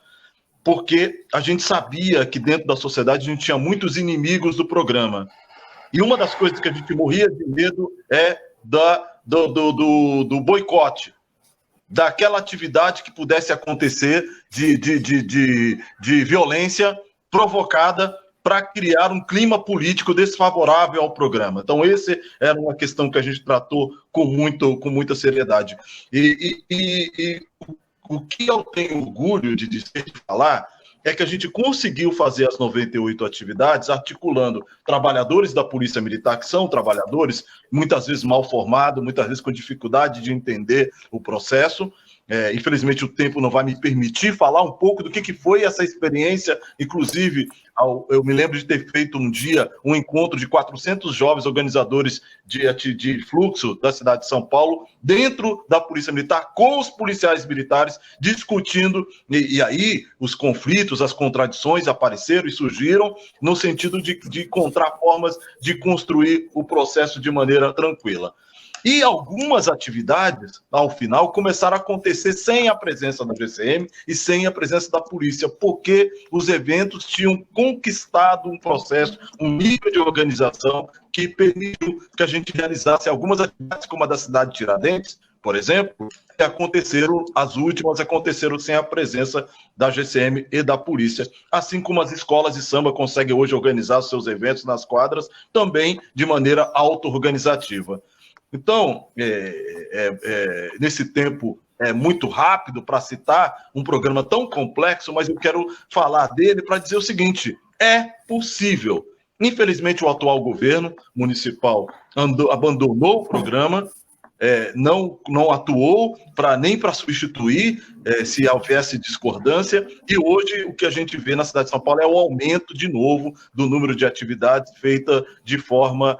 porque a gente sabia que dentro da sociedade a gente tinha muitos inimigos do programa. E uma das coisas que a gente morria de medo é do boicote, daquela atividade que pudesse acontecer de violência provocada para criar um clima político desfavorável ao programa. Então, essa era uma questão que a gente tratou com muita seriedade. E o que eu tenho orgulho de dizer, de falar, é que a gente conseguiu fazer as 98 atividades articulando trabalhadores da Polícia Militar, que são trabalhadores muitas vezes mal formados, muitas vezes com dificuldade de entender o processo. Infelizmente, o tempo não vai me permitir falar um pouco do que foi essa experiência. Inclusive, eu me lembro de ter feito um dia um encontro de 400 jovens organizadores de fluxo da cidade de São Paulo, dentro da Polícia Militar, com os policiais militares, discutindo, e aí os conflitos, as contradições apareceram e surgiram no sentido de encontrar formas de construir o processo de maneira tranquila. E algumas atividades, ao final, começaram a acontecer sem a presença da GCM e sem a presença da polícia, porque os eventos tinham conquistado um processo, um nível de organização que permitiu que a gente realizasse algumas atividades, como a da cidade de Tiradentes, por exemplo, que as últimas aconteceram sem a presença da GCM e da polícia, assim como as escolas de samba conseguem hoje organizar os seus eventos nas quadras, também de maneira auto-organizativa. Então, nesse tempo muito rápido para citar um programa tão complexo, mas eu quero falar dele para dizer o seguinte: é possível. Infelizmente, o atual governo municipal abandonou o programa, não atuou nem para substituir, se houvesse discordância, e hoje o que a gente vê na cidade de São Paulo é o aumento, de novo, do número de atividades feita de forma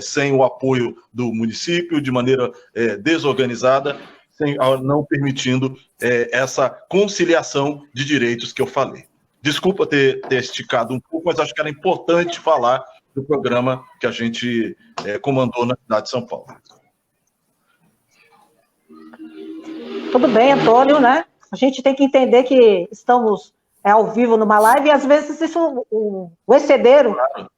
sem o apoio do município, de maneira desorganizada, não permitindo essa conciliação de direitos que eu falei. Desculpa ter esticado um pouco, mas acho que era importante falar do programa que a gente comandou na cidade de São Paulo. Tudo bem, Antônio, né? A gente tem que entender que estamos ao vivo numa live e às vezes isso, o exceder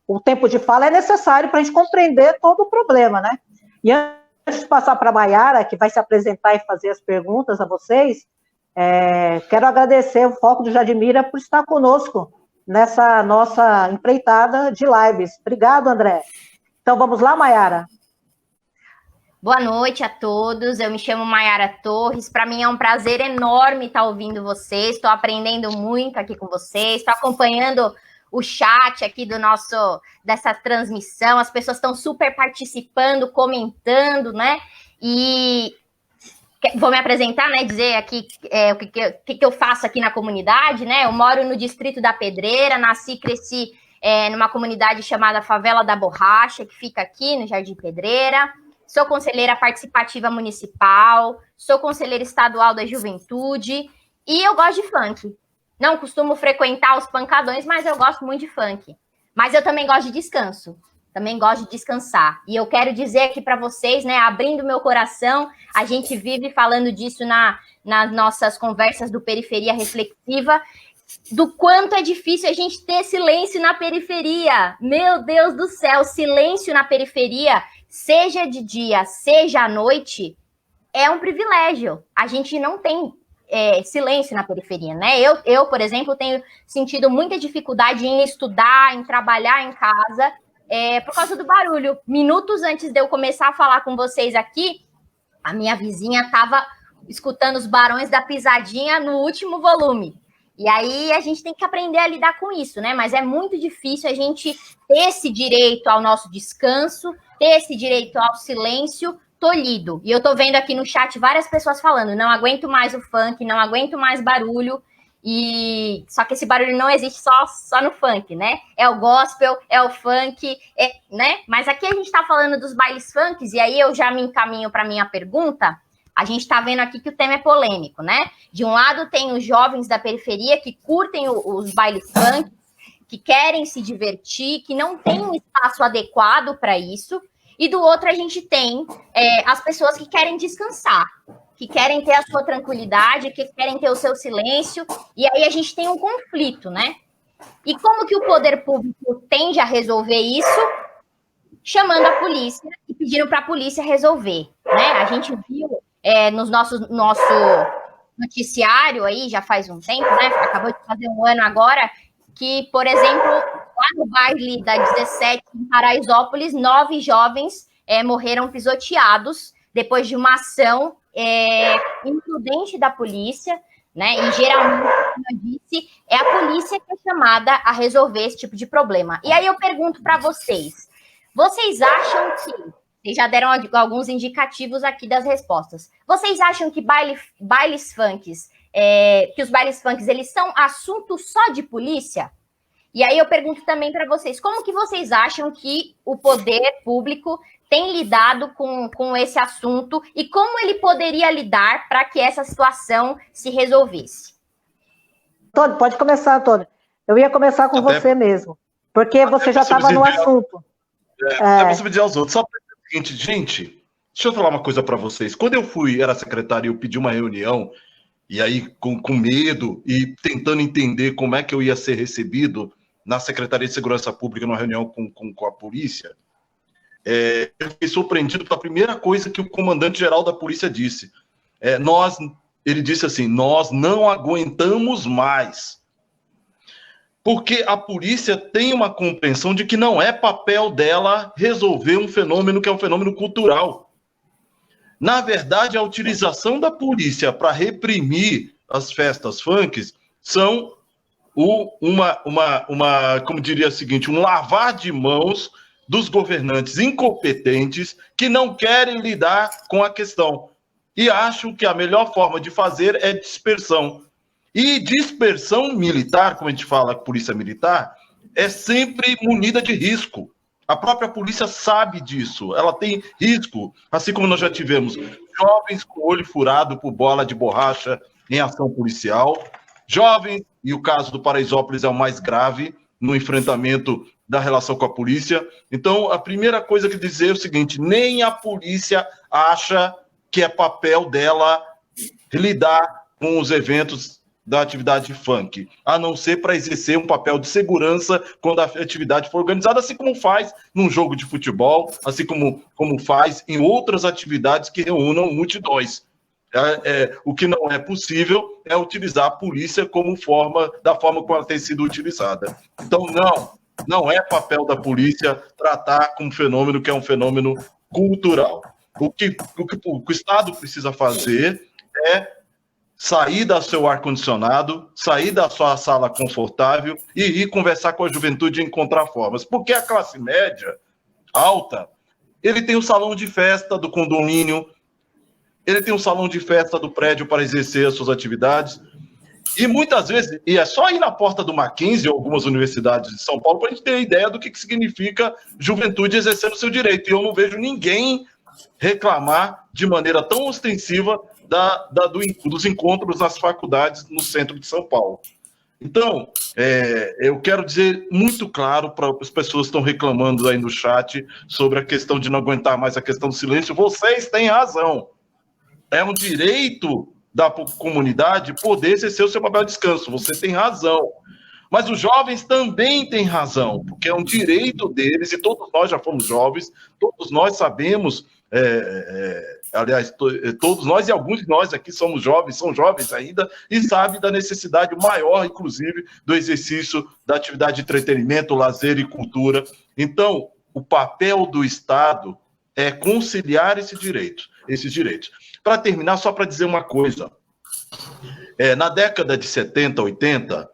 o tempo de fala é necessário para a gente compreender todo o problema, né? E antes de passar para a Mayara, que vai se apresentar e fazer as perguntas a vocês, quero agradecer o Foco do Jadimira por estar conosco nessa nossa empreitada de lives. Obrigado, André. Então, vamos lá, Mayara? Boa noite a todos, eu me chamo Mayara Torres, para mim é um prazer enorme estar ouvindo vocês, estou aprendendo muito aqui com vocês, estou acompanhando o chat aqui dessa transmissão, as pessoas estão super participando, comentando, né, e vou me apresentar, né, dizer aqui o que eu faço aqui na comunidade, né, eu moro no distrito da Pedreira, nasci e cresci numa comunidade chamada Favela da Borracha, que fica aqui no Jardim Pedreira. Sou conselheira participativa municipal, sou conselheira estadual da juventude e eu gosto de funk. Não costumo frequentar os pancadões, mas eu gosto muito de funk. Mas eu também gosto de descanso, também gosto de descansar. E eu quero dizer aqui para vocês, né, abrindo meu coração, a gente vive falando disso nas nossas conversas do Periferia Reflexiva, do quanto é difícil a gente ter silêncio na periferia. Meu Deus do céu, silêncio na periferia, seja de dia, seja à noite, é um privilégio. A gente não tem silêncio na periferia, né? Eu, por exemplo, tenho sentido muita dificuldade em estudar, em trabalhar em casa, por causa do barulho. Minutos antes de eu começar a falar com vocês aqui, a minha vizinha estava escutando os Barões da Pisadinha no último volume. E aí a gente tem que aprender a lidar com isso, né? Mas é muito difícil a gente ter esse direito ao nosso descanso, ter esse direito ao silêncio tolhido. E eu tô vendo aqui no chat várias pessoas falando, não aguento mais o funk, não aguento mais barulho. E só que esse barulho não existe só no funk, né? É o gospel, é o funk, né? Mas aqui a gente tá falando dos bailes funks, e aí eu já me encaminho para minha pergunta. A gente está vendo aqui que o tema é polêmico, né? De um lado tem os jovens da periferia que curtem os bailes funk, que querem se divertir, que não tem um espaço adequado para isso. E do outro a gente tem as pessoas que querem descansar, que querem ter a sua tranquilidade, que querem ter o seu silêncio. E aí a gente tem um conflito, né? E como que o poder público tende a resolver isso? Chamando a polícia e pedindo para a polícia resolver, né? A gente viu no nosso noticiário aí, já faz um tempo, né? Acabou de fazer um ano agora, que, por exemplo, lá no baile da 17, em Paraisópolis, 9 jovens morreram pisoteados depois de uma ação imprudente da polícia, né? E geralmente, como eu disse, é a polícia que é chamada a resolver esse tipo de problema. E aí eu pergunto para vocês acham que... Vocês já deram alguns indicativos aqui das respostas. Vocês acham que bailes funks, que os bailes funks, eles são assunto só de polícia? E aí eu pergunto também para vocês, como que vocês acham que o poder público tem lidado com esse assunto e como ele poderia lidar para que essa situação se resolvesse? Antônio, pode começar, Antônio. Eu ia começar com você mesmo, porque você já estava no assunto. Até você pedir aos outros, só para seguinte, gente, deixa eu falar uma coisa para vocês. Quando eu era secretário e eu pedi uma reunião, e aí com medo e tentando entender como é que eu ia ser recebido na Secretaria de Segurança Pública numa reunião com a polícia, eu fiquei surpreendido pela primeira coisa que o comandante-geral da polícia disse. Ele disse assim, nós não aguentamos mais. Porque a polícia tem uma compreensão de que não é papel dela resolver um fenômeno que é um fenômeno cultural. Na verdade, a utilização da polícia para reprimir as festas funks são como diria o seguinte, um lavar de mãos dos governantes incompetentes que não querem lidar com a questão. E acho que a melhor forma de fazer é dispersão. E dispersão militar, como a gente fala, polícia militar, é sempre munida de risco. A própria polícia sabe disso, ela tem risco, assim como nós já tivemos jovens com o olho furado por bola de borracha em ação policial, jovens, e o caso do Paraisópolis é o mais grave, no enfrentamento da relação com a polícia. Então, a primeira coisa que dizer é o seguinte, nem a polícia acha que é papel dela lidar com os eventos da atividade funk, a não ser para exercer um papel de segurança quando a atividade for organizada, assim como faz num jogo de futebol, assim como faz em outras atividades que reúnam multidões. O que não é possível é utilizar a polícia da forma como ela tem sido utilizada. Então, não é papel da polícia tratar como fenômeno que é um fenômeno cultural. O que o Estado precisa fazer é sair do seu ar-condicionado, sair da sua sala confortável e ir conversar com a juventude e encontrar formas. Porque a classe média, alta, ele tem o salão de festa do condomínio, ele tem um salão de festa do prédio para exercer as suas atividades, e muitas vezes, e é só ir na porta do Mackenzie ou algumas universidades de São Paulo para a gente ter ideia do que significa juventude exercendo seu direito, e eu não vejo ninguém reclamar de maneira tão ostensiva dos encontros nas faculdades no centro de São Paulo. Então, eu quero dizer muito claro para as pessoas que estão reclamando aí no chat sobre a questão de não aguentar mais a questão do silêncio, vocês têm razão. É um direito da comunidade poder exercer o seu papel de descanso, você tem razão. Mas os jovens também têm razão, porque é um direito deles, e todos nós já fomos jovens, todos nós sabemos, aliás, todos nós e alguns de nós aqui são jovens ainda, e sabem da necessidade maior, inclusive, do exercício da atividade de entretenimento, lazer e cultura. Então, o papel do Estado é conciliar esses direitos. Para terminar, só para dizer uma coisa, na década de 70, 80,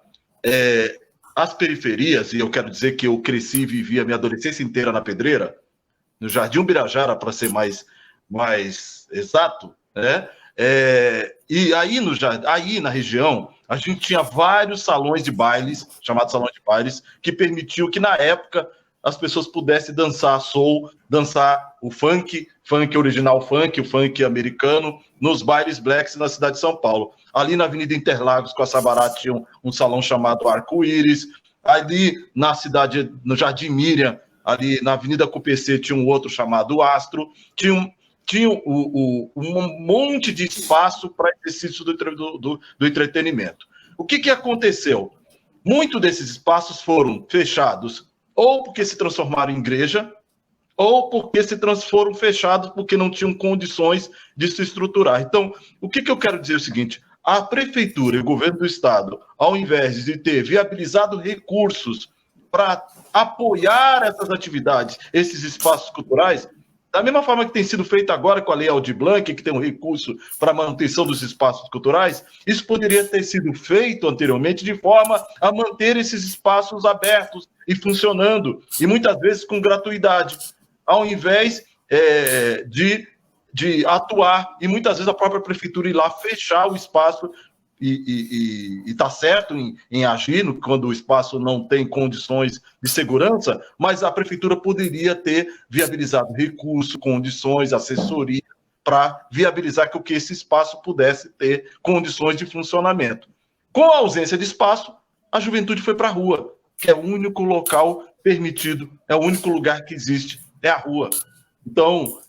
as periferias, e eu quero dizer que eu cresci e vivi a minha adolescência inteira na Pedreira, no Jardim Ubirajara, para ser mais exato, né? E aí na região, a gente tinha vários salões de bailes, chamados salões de bailes, que permitiu que, na época, as pessoas pudessem dançar soul, dançar o funk original funk, o funk americano, nos bailes blacks na cidade de São Paulo. Ali na Avenida Interlagos, com a Sabará, tinha um salão chamado Arco-Íris. Ali na cidade, no Jardim Miriam, ali na Avenida CUPC, tinha um outro chamado Astro. Tinha um monte de espaço para exercício do entretenimento. O que aconteceu? Muitos desses espaços foram fechados ou porque se transformaram em igreja, ou porque foram fechados porque não tinham condições de se estruturar. Então, o que eu quero dizer é o seguinte, a prefeitura e o governo do estado, ao invés de ter viabilizado recursos para apoiar essas atividades, esses espaços culturais, da mesma forma que tem sido feito agora com a Lei Aldir Blanc, que tem um recurso para a manutenção dos espaços culturais, isso poderia ter sido feito anteriormente de forma a manter esses espaços abertos e funcionando, e muitas vezes com gratuidade, ao invés de atuar, e muitas vezes a própria prefeitura ir lá fechar o espaço e está certo em agir quando o espaço não tem condições de segurança, mas a prefeitura poderia ter viabilizado recursos, condições, assessoria, para viabilizar que esse espaço pudesse ter condições de funcionamento. Com a ausência de espaço, a juventude foi para a rua, que é o único local permitido, é o único lugar que existe, é a rua. Então,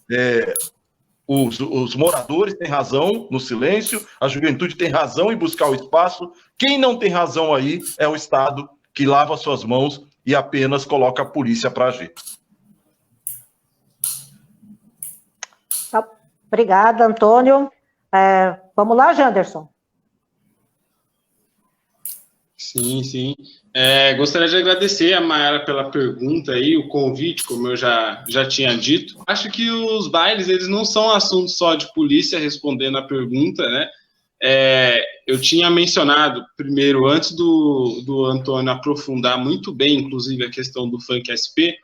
os moradores têm razão no silêncio, a juventude tem razão em buscar o espaço. Quem não tem razão aí é o Estado, que lava suas mãos e apenas coloca a polícia para agir. Obrigada, Antônio. Vamos lá, Janderson. Sim. Gostaria de agradecer a Mayara pela pergunta aí, o convite, como eu já tinha dito. Acho que os bailes, eles não são assunto só de polícia, respondendo a pergunta, né? Eu tinha mencionado primeiro, antes do Antônio aprofundar muito bem, inclusive, a questão do Funk SP,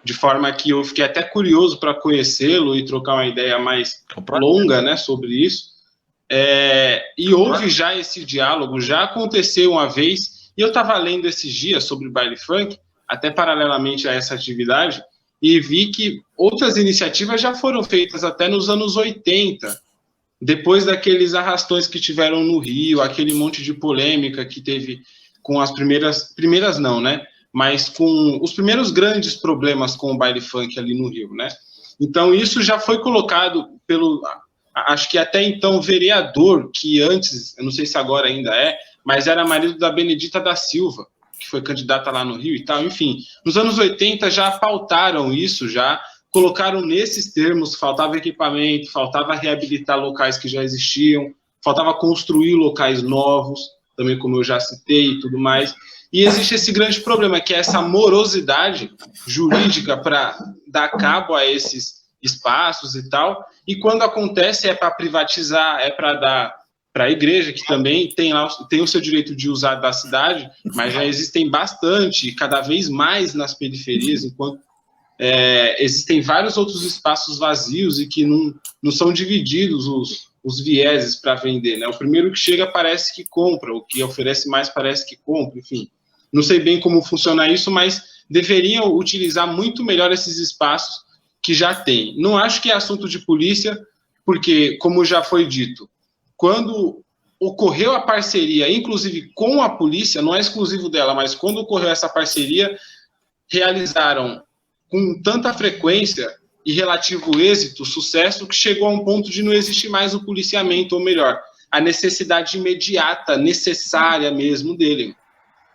de forma que eu fiquei até curioso para conhecê-lo e trocar uma ideia mais longa, né, sobre isso. E houve já esse diálogo, já aconteceu uma vez. E eu estava lendo esses dias sobre baile funk, até paralelamente a essa atividade, e vi que outras iniciativas já foram feitas até nos anos 80, depois daqueles arrastões que tiveram no Rio, aquele monte de polêmica que teve com as primeiras não, né? Mas com os primeiros grandes problemas com o baile funk ali no Rio, né? Então isso já foi colocado pelo, acho que até então, vereador, que antes, eu não sei se agora ainda mas era marido da Benedita da Silva, que foi candidata lá no Rio e tal, enfim. Nos anos 80 já pautaram isso, já colocaram nesses termos, faltava equipamento, faltava reabilitar locais que já existiam, faltava construir locais novos, também como eu já citei e tudo mais. E existe esse grande problema, que é essa morosidade jurídica para dar cabo a esses espaços e tal, e quando acontece é para privatizar, é para dar para a igreja, que também tem o seu direito de usar da cidade, mas já existem bastante, cada vez mais nas periferias, enquanto existem vários outros espaços vazios e que não são divididos os vieses para vender, né? O primeiro que chega parece que compra, o que oferece mais parece que compra, enfim. Não sei bem como funciona isso, mas deveriam utilizar muito melhor esses espaços que já tem. Não acho que é assunto de polícia, porque, como já foi dito, quando ocorreu a parceria, inclusive com a polícia, não é exclusivo dela, mas quando ocorreu essa parceria, realizaram com tanta frequência e relativo êxito, sucesso, que chegou a um ponto de não existir mais o policiamento, ou melhor, a necessidade imediata, necessária mesmo dele.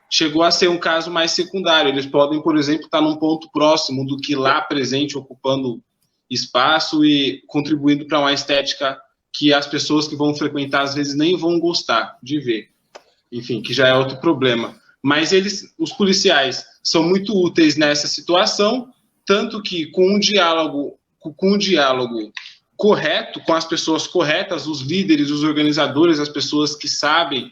Chegou a ser um caso mais secundário. Eles podem, por exemplo, estar num ponto próximo do que lá presente, ocupando espaço e contribuindo para uma estética que as pessoas que vão frequentar, às vezes, nem vão gostar de ver. Enfim, que já é outro problema. Mas os policiais, são muito úteis nessa situação, tanto que com um diálogo correto, com as pessoas corretas, os líderes, os organizadores, as pessoas que sabem,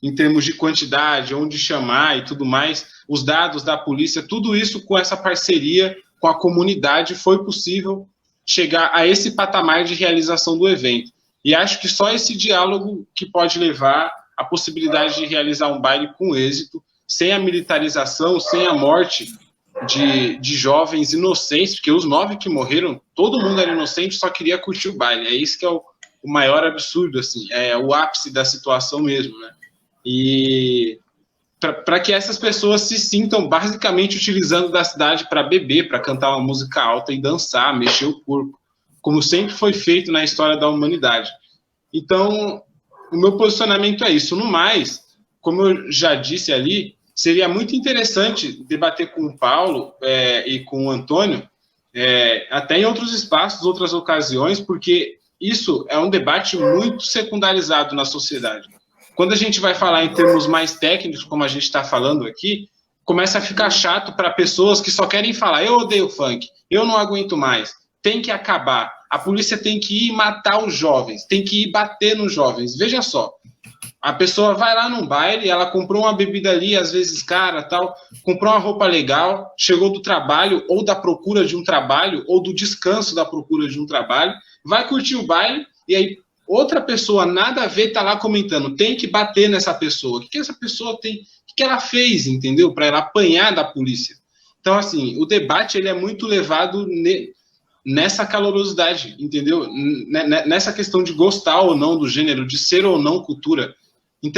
em termos de quantidade, onde chamar e tudo mais, os dados da polícia, tudo isso com essa parceria com a comunidade foi possível chegar a esse patamar de realização do evento. E acho que só esse diálogo que pode levar à possibilidade de realizar um baile com êxito, sem a militarização, sem a morte de jovens inocentes, porque os 9 que morreram, todo mundo era inocente, só queria curtir o baile. É isso que é o maior absurdo, assim, é o ápice da situação mesmo, né? E para que essas pessoas se sintam basicamente utilizando da cidade para beber, para cantar uma música alta e dançar, mexer o corpo, como sempre foi feito na história da humanidade. Então, o meu posicionamento é isso. No mais, como eu já disse ali, seria muito interessante debater com o Paulo e com o Antônio, até em outros espaços, outras ocasiões, porque isso é um debate muito secundarizado na sociedade. Quando a gente vai falar em termos mais técnicos, como a gente está falando aqui, começa a ficar chato para pessoas que só querem falar: eu odeio funk, eu não aguento mais, tem que acabar, a polícia tem que ir matar os jovens, tem que ir bater nos jovens. Veja só, a pessoa vai lá num baile, ela comprou uma bebida ali, às vezes cara, tal, comprou uma roupa legal, chegou do trabalho, ou da procura de um trabalho, ou do descanso da procura de um trabalho, vai curtir o baile, e aí outra pessoa, nada a ver, tá lá comentando, tem que bater nessa pessoa. O que essa pessoa tem, o que ela fez, entendeu? Para ela apanhar da polícia. Então, assim, o debate, ele é muito levado nessa calorosidade, entendeu? Nessa questão de gostar ou não do gênero, de ser ou não cultura. Em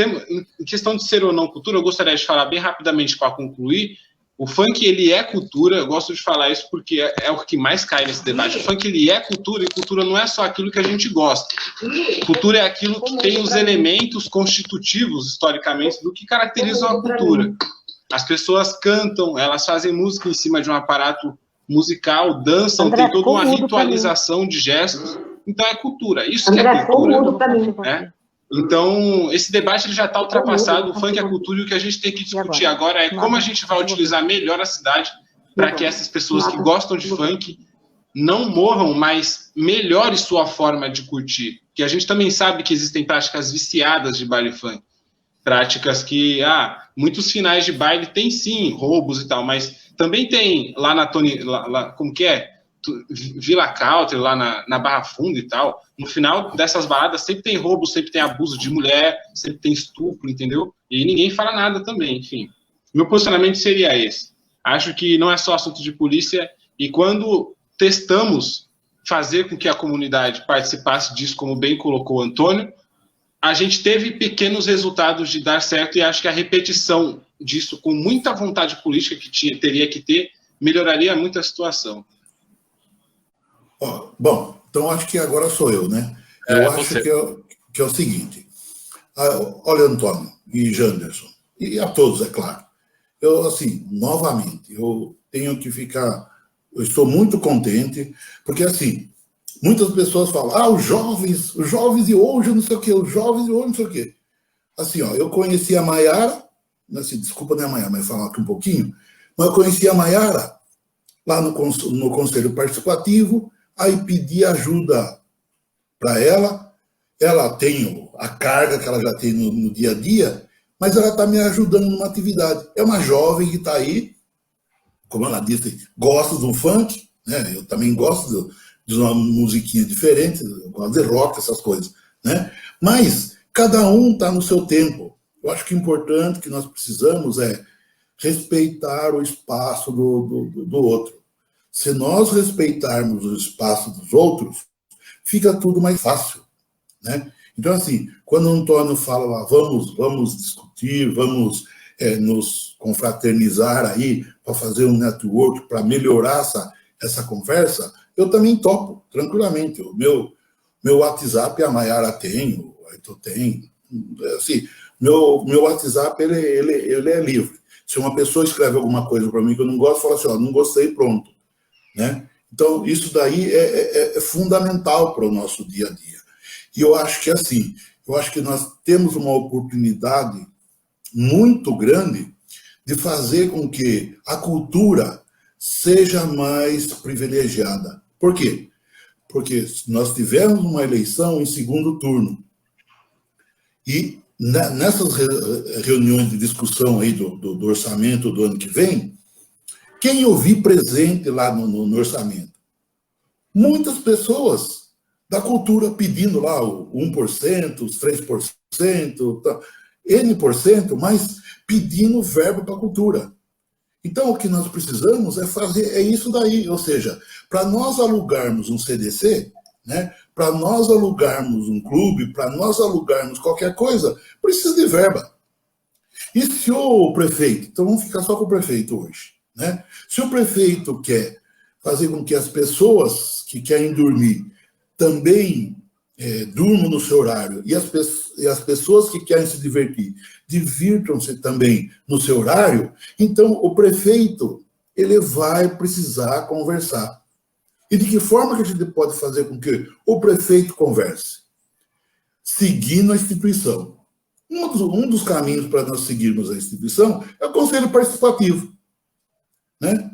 questão de ser ou não cultura, eu gostaria de falar bem rapidamente para concluir. O funk, ele é cultura, eu gosto de falar isso porque é o que mais cai nesse debate. O funk, ele é cultura, e cultura não é só aquilo que a gente gosta. Cultura é aquilo que tem os elementos constitutivos, historicamente, do que caracteriza a cultura. As pessoas cantam, elas fazem música em cima de um aparato musical, dançam, tem toda uma ritualização de gestos. Então é cultura, isso que é cultura. Então, esse debate ele já está ultrapassado. O funk é a cultura, e o que a gente tem que discutir agora é como a gente vai utilizar melhor a cidade para que essas pessoas que gostam de funk não morram, mas melhore sua forma de curtir. Porque a gente também sabe que existem práticas viciadas de baile funk. Práticas que, muitos finais de baile tem sim roubos e tal, mas também tem lá na como que é? Vila Country, lá na Barra Funda e tal. No final dessas baladas sempre tem roubo, sempre tem abuso de mulher, sempre tem estupro, entendeu? E ninguém fala nada também, enfim. Meu posicionamento seria esse. Acho que não é só assunto de polícia, e quando testamos fazer com que a comunidade participasse disso, como bem colocou o Antônio, a gente teve pequenos resultados de dar certo, e acho que a repetição disso, com muita vontade política que teria que ter, melhoraria muito a situação. Bom, então acho que agora sou eu, né? Eu acho que é o seguinte. Olha, Antônio e Janderson, e a todos, é claro. Eu, assim, novamente, eu tenho que ficar... Eu estou muito contente, porque, assim, muitas pessoas falam, os jovens de hoje, não sei o quê, os jovens de hoje, não sei o quê. Assim, eu conheci a Maiara, assim, desculpa, não é a Maiara, mas falar aqui um pouquinho, mas eu conheci a Maiara lá no Conselho Participativo, aí pedi ajuda para ela. Ela tem a carga que ela já tem no dia a dia, mas ela está me ajudando numa atividade. É uma jovem que está aí, como ela disse, gosta do funk, né? Eu também gosto de uma musiquinha diferente, eu gosto de rock, essas coisas, né? Mas cada um está no seu tempo. Eu acho que o importante que nós precisamos é respeitar o espaço do outro. Se nós respeitarmos o espaço dos outros, fica tudo mais fácil, né? Então, assim, quando o Antônio fala lá, vamos discutir, vamos nos confraternizar aí para fazer um network, para melhorar essa conversa, eu também topo, tranquilamente. O meu WhatsApp, a Maiara tem, o Aitor tem, assim, meu WhatsApp, ele é livre. Se uma pessoa escreve alguma coisa para mim que eu não gosto, fala assim, não gostei, pronto. Né? Então, isso daí é fundamental para o nosso dia a dia. E eu acho que, assim, nós temos uma oportunidade muito grande de fazer com que a cultura seja mais privilegiada. Por quê? Porque nós tivemos uma eleição em segundo turno. E nessas reuniões de discussão aí do orçamento do ano que vem, quem eu vi presente lá no orçamento? Muitas pessoas da cultura pedindo lá o 1%, os 3%, N%, mas pedindo verbo para a cultura. Então, o que nós precisamos é isso daí, ou seja, para nós alugarmos um CDC, né, para nós alugarmos um clube, para nós alugarmos qualquer coisa, precisa de verba. E se o prefeito, então vamos ficar só com o prefeito hoje, né? Se o prefeito quer fazer com que as pessoas que querem dormir também durmam no seu horário, e as pessoas que querem se divertir divirtam-se também no seu horário, então o prefeito ele vai precisar conversar. E de que forma que a gente pode fazer com que o prefeito converse? Seguindo a instituição. Um dos caminhos para nós seguirmos a instituição é o Conselho Participativo. Né?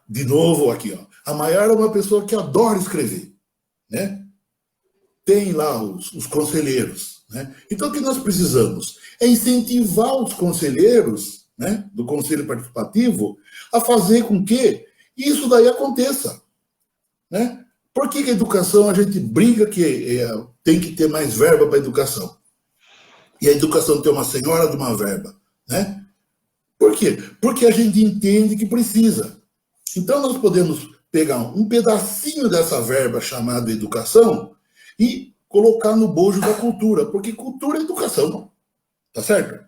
De novo aqui, a Maiara é uma pessoa que adora escrever. Né? Tem lá os conselheiros. Né? Então, o que nós precisamos é incentivar os conselheiros, né, do Conselho Participativo a fazer com que isso daí aconteça. Né? Por que a educação, a gente briga que tem que ter mais verba para a educação? E a educação tem uma senhora de uma verba. Né? Por quê? Porque a gente entende que precisa. Então, nós podemos pegar um pedacinho dessa verba chamada educação e colocar no bojo da cultura, porque cultura é educação. Tá certo?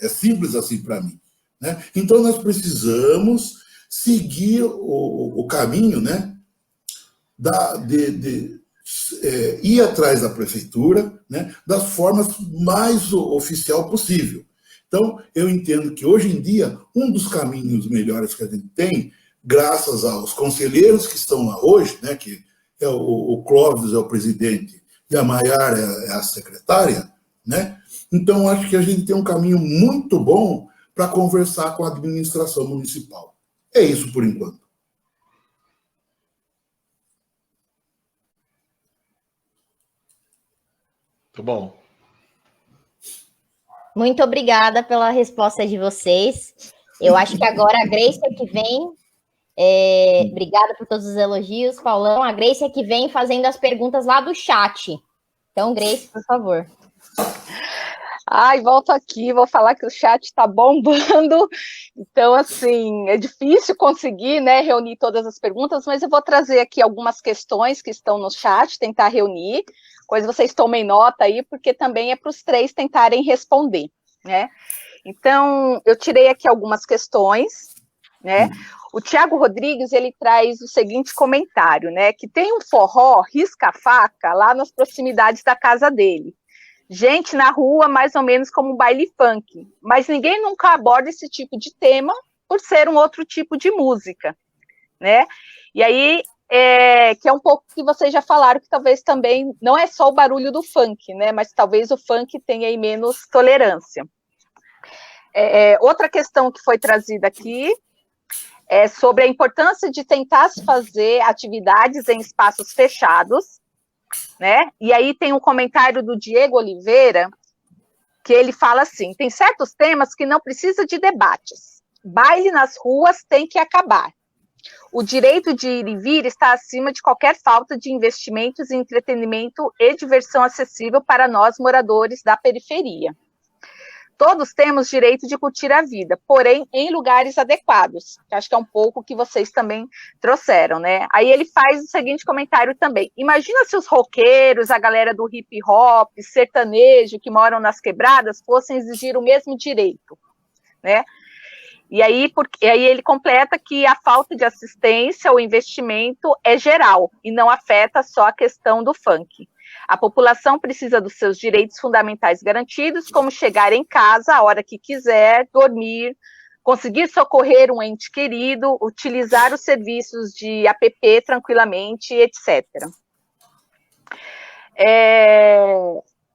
É simples assim para mim. Né? Então, nós precisamos seguir o caminho, né? Ir atrás da prefeitura, né, das formas mais oficial possível. Então, eu entendo que hoje em dia, um dos caminhos melhores que a gente tem, graças aos conselheiros que estão lá hoje, né, que o Clóvis é o presidente, e a Maiara é a secretária, né? Então, acho que a gente tem um caminho muito bom para conversar com a administração municipal. É isso por enquanto. Muito bom. Muito obrigada pela resposta de vocês. Eu acho que agora a Grace é que vem. Obrigada por todos os elogios, Paulão. A Grace é que vem fazendo as perguntas lá do chat. Então, Grace, por favor. Ai, volto aqui, vou falar que o chat está bombando. Então, assim, é difícil conseguir, né, reunir todas as perguntas, mas eu vou trazer aqui algumas questões que estão no chat, tentar reunir, coisa vocês tomem nota aí, porque também é para os três tentarem responder, né? Então, eu tirei aqui algumas questões, né? O Tiago Rodrigues, ele traz o seguinte comentário, né? Que tem um forró risca-faca lá nas proximidades da casa dele. Gente na rua, mais ou menos como um baile funk, mas ninguém nunca aborda esse tipo de tema por ser um outro tipo de música, né? E aí, que é um pouco que vocês já falaram, que talvez também não é só o barulho do funk, né? Mas talvez o funk tenha aí menos tolerância. Outra questão que foi trazida aqui é sobre a importância de tentar se fazer atividades em espaços fechados, né? E aí tem um comentário do Diego Oliveira, que ele fala assim, tem certos temas que não precisa de debates. Baile nas ruas tem que acabar. O direito de ir e vir está acima de qualquer falta de investimentos em entretenimento e diversão acessível para nós, moradores da periferia. Todos temos direito de curtir a vida, porém em lugares adequados, que acho que é um pouco que vocês também trouxeram, né? Aí ele faz o seguinte comentário também, imagina se os roqueiros, a galera do hip hop, sertanejo, que moram nas quebradas, fossem exigir o mesmo direito, né? E aí ele completa que a falta de assistência ou investimento é geral, e não afeta só a questão do funk. A população precisa dos seus direitos fundamentais garantidos, como chegar em casa a hora que quiser, dormir, conseguir socorrer um ente querido, utilizar os serviços de app tranquilamente, etc.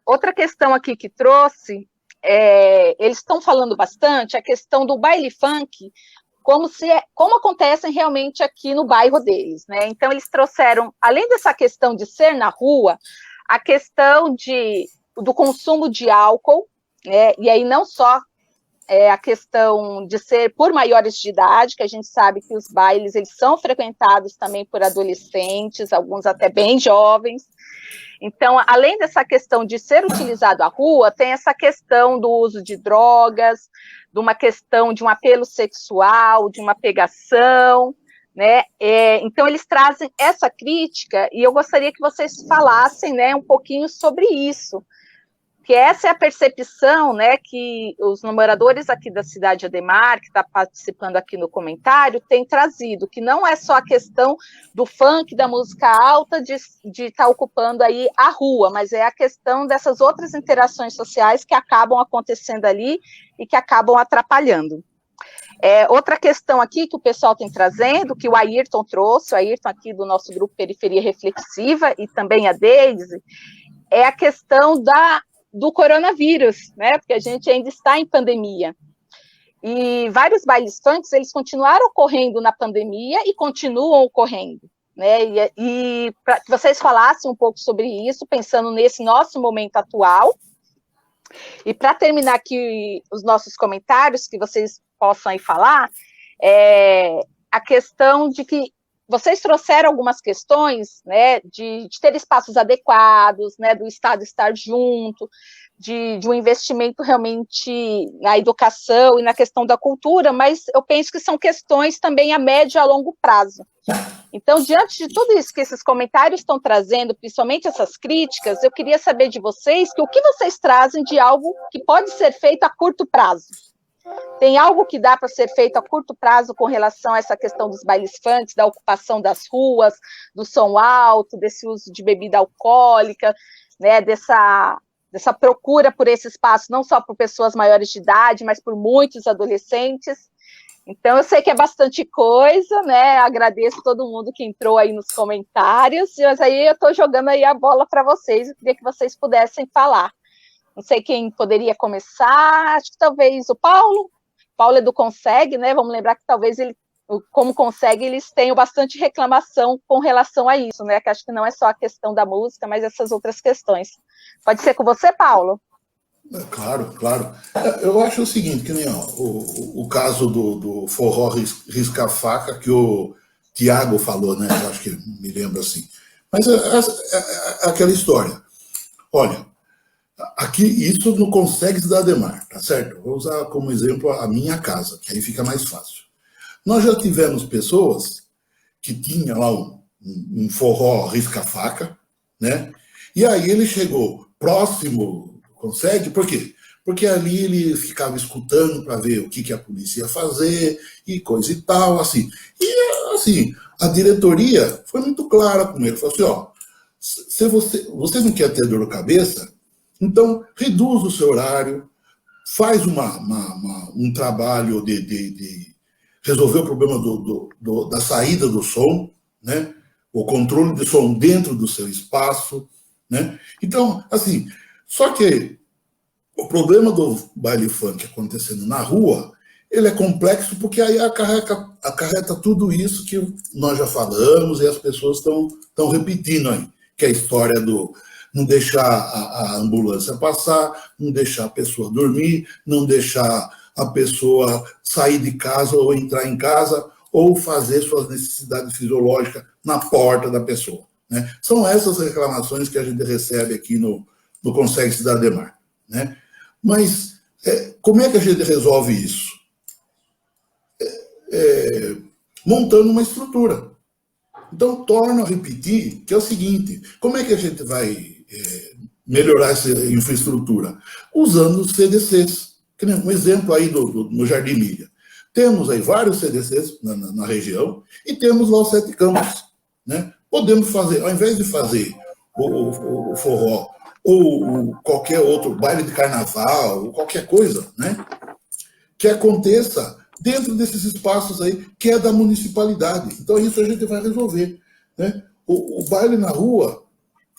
Outra questão aqui que trouxe, eles estão falando bastante a questão do baile funk, como acontecem realmente aqui no bairro deles, né? Então, eles trouxeram, além dessa questão de ser na rua, a questão do consumo de álcool, né? E aí não só a questão de ser por maiores de idade, que a gente sabe que os bailes eles são frequentados também por adolescentes, alguns até bem jovens. Então, além dessa questão de ser utilizado a rua, tem essa questão do uso de drogas, de uma questão de um apelo sexual, de uma pegação, né? Então, eles trazem essa crítica e eu gostaria que vocês falassem, né, um pouquinho sobre isso, que essa é a percepção, né, que os moradores aqui da cidade de Ademar, que está participando aqui no comentário, têm trazido, que não é só a questão do funk, da música alta, de estar ocupando aí a rua, mas é a questão dessas outras interações sociais que acabam acontecendo ali e que acabam atrapalhando. Outra questão aqui que o pessoal tem trazendo, que o Ayrton trouxe, o Ayrton aqui do nosso grupo Periferia Reflexiva, e também a Deise, é a questão do coronavírus, né? Porque a gente ainda está em pandemia. E vários bailes funks, eles continuaram ocorrendo na pandemia e continuam ocorrendo, né? E para que vocês falassem um pouco sobre isso, pensando nesse nosso momento atual. E para terminar aqui os nossos comentários, que vocês possam aí falar, a questão de que vocês trouxeram algumas questões, né, de ter espaços adequados, né, do Estado estar junto, de um investimento realmente na educação e na questão da cultura, mas eu penso que são questões também a médio e a longo prazo. Então, diante de tudo isso que esses comentários estão trazendo, principalmente essas críticas, eu queria saber de vocês o que vocês trazem de algo que pode ser feito a curto prazo. Tem algo que dá para ser feito a curto prazo com relação a essa questão dos bailes funks, da ocupação das ruas, do som alto, desse uso de bebida alcoólica, né, dessa procura por esse espaço, não só por pessoas maiores de idade, mas por muitos adolescentes. Então, eu sei que é bastante coisa, né? Agradeço todo mundo que entrou aí nos comentários, mas aí eu estou jogando aí a bola para vocês, eu queria que vocês pudessem falar. Não sei quem poderia começar, acho que talvez o Paulo. Paulo é do Consegue, né? Vamos lembrar que talvez ele, como Consegue, eles tenham bastante reclamação com relação a isso, né? Que acho que não é só a questão da música, mas essas outras questões. Pode ser com você, Paulo? Claro, claro. Eu acho o seguinte, que nem o caso do forró risca-faca que o Tiago falou, né? Eu acho que me lembro assim. Mas aquela história. Olha, aqui isso não consegue se dar Ademar, tá certo? Vou usar como exemplo a minha casa, que aí fica mais fácil. Nós já tivemos pessoas que tinham lá um forró risca-faca, né? E aí ele chegou próximo. Consegue? Por quê? Porque ali ele ficava escutando para ver o que a polícia ia fazer e coisa e tal, assim. E, assim, a diretoria foi muito clara com ele. Falou assim, ó, se você não quer ter dor de cabeça, então reduz o seu horário, faz um trabalho de resolver o problema da saída do som, né? O controle do som dentro do seu espaço, né? Então, assim... Só que o problema do baile funk acontecendo na rua, ele é complexo porque aí acarreta tudo isso que nós já falamos e as pessoas estão repetindo aí, que é a história do não deixar a ambulância passar, não deixar a pessoa dormir, não deixar a pessoa sair de casa ou entrar em casa ou fazer suas necessidades fisiológicas na porta da pessoa, né? São essas reclamações que a gente recebe aqui no Consegue se dar Ademar, né? Mas como é que a gente resolve isso? Montando uma estrutura. Então, torno a repetir que é o seguinte, como é que a gente vai melhorar essa infraestrutura? Usando os CDCs. Um exemplo aí no Jardim Lília. Temos aí vários CDCs na região e temos lá os 7 campos, né? Podemos fazer, ao invés de fazer o forró ou qualquer outro baile de carnaval, ou qualquer coisa, né, que aconteça dentro desses espaços aí, que é da municipalidade. Então, isso a gente vai resolver, né? O baile na rua,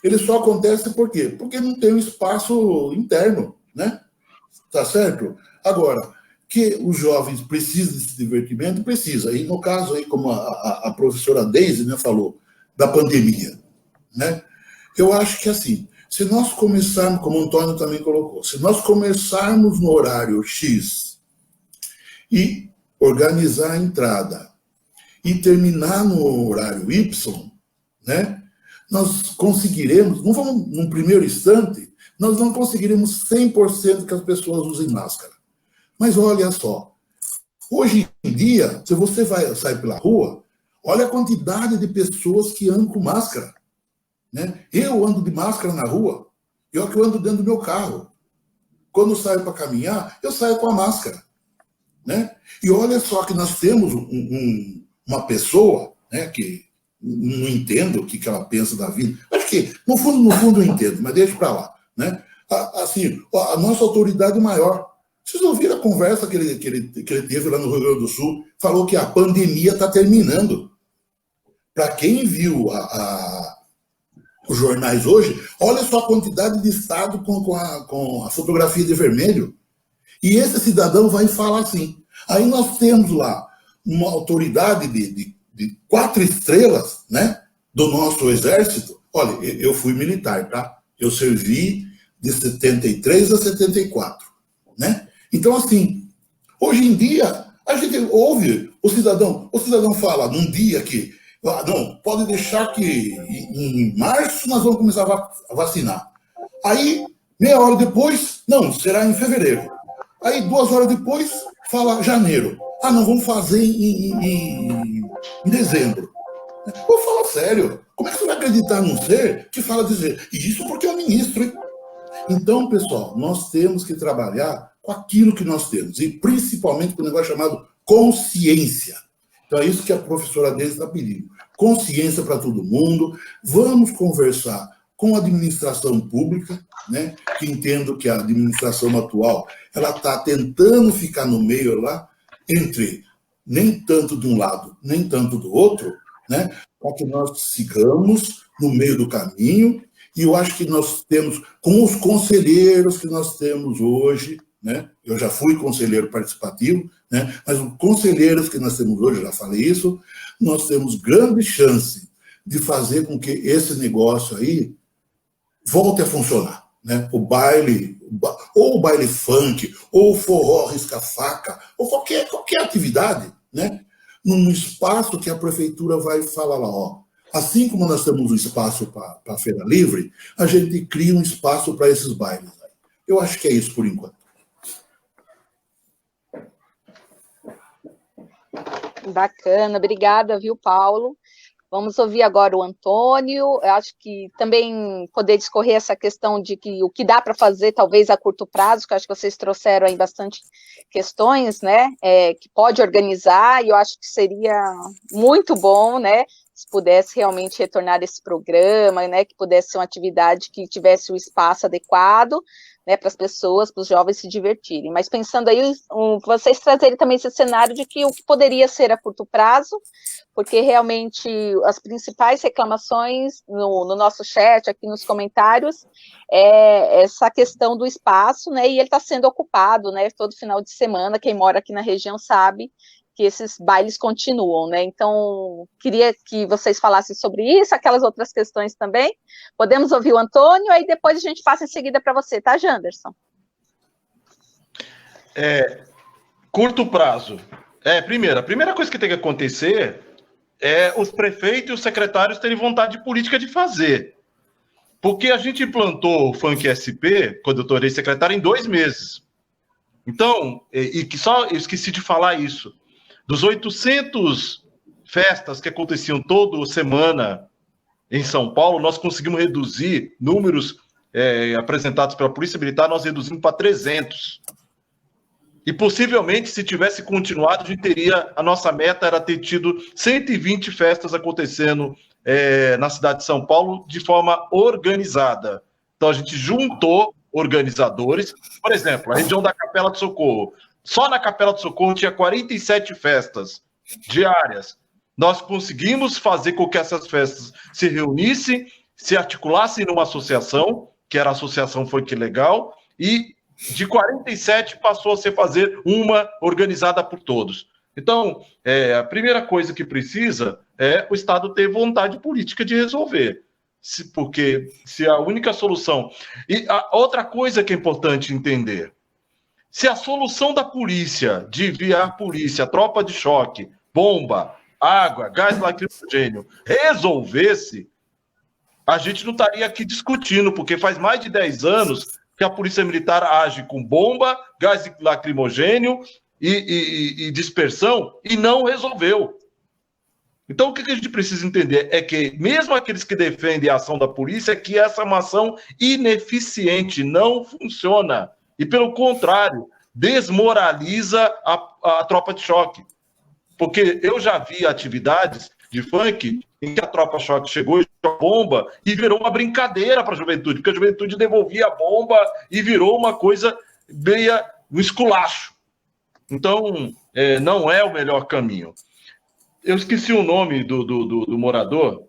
ele só acontece por quê? Porque não tem um espaço interno, né? Tá certo? Agora, que os jovens precisam desse divertimento, precisa. E no caso aí, como a professora Deise, né, falou, da pandemia, né? Eu acho que assim, se nós começarmos, como o Antônio também colocou, se nós começarmos no horário X e organizar a entrada e terminar no horário Y, né, nós conseguiremos, não vamos, num primeiro instante, nós não conseguiremos 100% que as pessoas usem máscara. Mas olha só, hoje em dia, se você sair pela rua, olha a quantidade de pessoas que andam com máscara. Né? Eu ando de máscara na rua, eu ando dentro do meu carro. Quando eu saio para caminhar, eu saio com a máscara. Né? E olha só que nós temos uma pessoa, né, que não entendo o que ela pensa da vida. Acho que, no fundo eu entendo, mas deixa para lá. Né? Assim, a nossa autoridade maior. Vocês ouviram a conversa que ele teve lá no Rio Grande do Sul? Falou que a pandemia está terminando. Para quem viu os jornais hoje, olha só a quantidade de estado com a fotografia de vermelho. E esse cidadão vai falar assim. Aí nós temos lá uma autoridade de 4 estrelas, né, do nosso exército. Olha, eu fui militar, tá? Eu servi de 73 a 74, né? Então, assim, hoje em dia, a gente ouve o cidadão fala num dia que não, pode deixar que em março nós vamos começar a vacinar. Aí, meia hora depois, não, será em fevereiro. Aí, 2 horas depois, fala janeiro. Ah, não, vamos fazer em dezembro. Vou falar sério. Como é que você vai acreditar num ser que fala dizer? E isso porque é o ministro, hein? Então, pessoal, nós temos que trabalhar com aquilo que nós temos. E principalmente com o negócio chamado consciência. Então, é isso que a professora Deise está pedindo. Consciência para todo mundo. Vamos conversar com a administração pública, né? Que entendo que a administração atual ela está tentando ficar no meio lá, entre nem tanto de um lado, nem tanto do outro, né, para que nós sigamos no meio do caminho. E eu acho que nós temos, com os conselheiros que nós temos hoje, né, eu já fui conselheiro participativo, né, mas os conselheiros que nós temos hoje, eu já falei isso, nós temos grande chance de fazer com que esse negócio aí volte a funcionar, né? O baile, ou o baile funk, ou o forró risca-faca, ou qualquer atividade, né? Num espaço que a prefeitura vai falar lá, ó, assim como nós temos um espaço para a Feira Livre, a gente cria um espaço para esses bailes. Eu acho que é isso por enquanto. Bacana, obrigada, viu, Paulo? Vamos ouvir agora o Antônio. Eu acho que também poder discorrer essa questão de que o que dá para fazer, talvez a curto prazo, que eu acho que vocês trouxeram aí bastante questões, né? Que pode organizar, e eu acho que seria muito bom, né? Se pudesse realmente retornar esse programa, né? Que pudesse ser uma atividade que tivesse o espaço adequado, né, para as pessoas, para os jovens se divertirem. Mas pensando aí, vocês trazerem também esse cenário de que o que poderia ser a curto prazo, porque realmente as principais reclamações no nosso chat, aqui nos comentários, é essa questão do espaço, né, e ele está sendo ocupado, né, todo final de semana. Quem mora aqui na região sabe que esses bailes continuam, né? Então, queria que vocês falassem sobre isso, aquelas outras questões também. Podemos ouvir o Antônio, aí depois a gente passa em seguida para você, tá, Janderson? Curto prazo. A primeira coisa que tem que acontecer é os prefeitos e os secretários terem vontade política de fazer. Porque a gente implantou o Funk SP, quando eu tornei secretário, em 2 meses. Então, eu esqueci de falar isso. Dos 800 festas que aconteciam toda semana em São Paulo, nós conseguimos reduzir números apresentados pela Polícia Militar, nós reduzimos para 300. E possivelmente, se tivesse continuado, a nossa meta era ter tido 120 festas acontecendo na cidade de São Paulo de forma organizada. Então, a gente juntou organizadores. Por exemplo, a região da Capela do Socorro. Só na Capela do Socorro tinha 47 festas diárias. Nós conseguimos fazer com que essas festas se reunissem, se articulassem numa associação, que era a Associação Funk Legal, e de 47 passou a se fazer uma organizada por todos. Então, a primeira coisa que precisa é o Estado ter vontade política de resolver. Porque se a única solução... E a outra coisa que é importante entender... Se a solução da polícia, de enviar polícia, tropa de choque, bomba, água, gás lacrimogênio, resolvesse, a gente não estaria aqui discutindo, porque faz mais de 10 anos que a Polícia Militar age com bomba, gás lacrimogênio e dispersão e não resolveu. Então, o que a gente precisa entender é que, mesmo aqueles que defendem a ação da polícia, que essa é uma ação ineficiente, não funciona. E, pelo contrário, desmoraliza a tropa de choque. Porque eu já vi atividades de funk em que a tropa de choque chegou e jogou bomba e virou uma brincadeira para a juventude, porque a juventude devolvia a bomba e virou uma coisa meia um esculacho. Então, não é o melhor caminho. Eu esqueci o nome do morador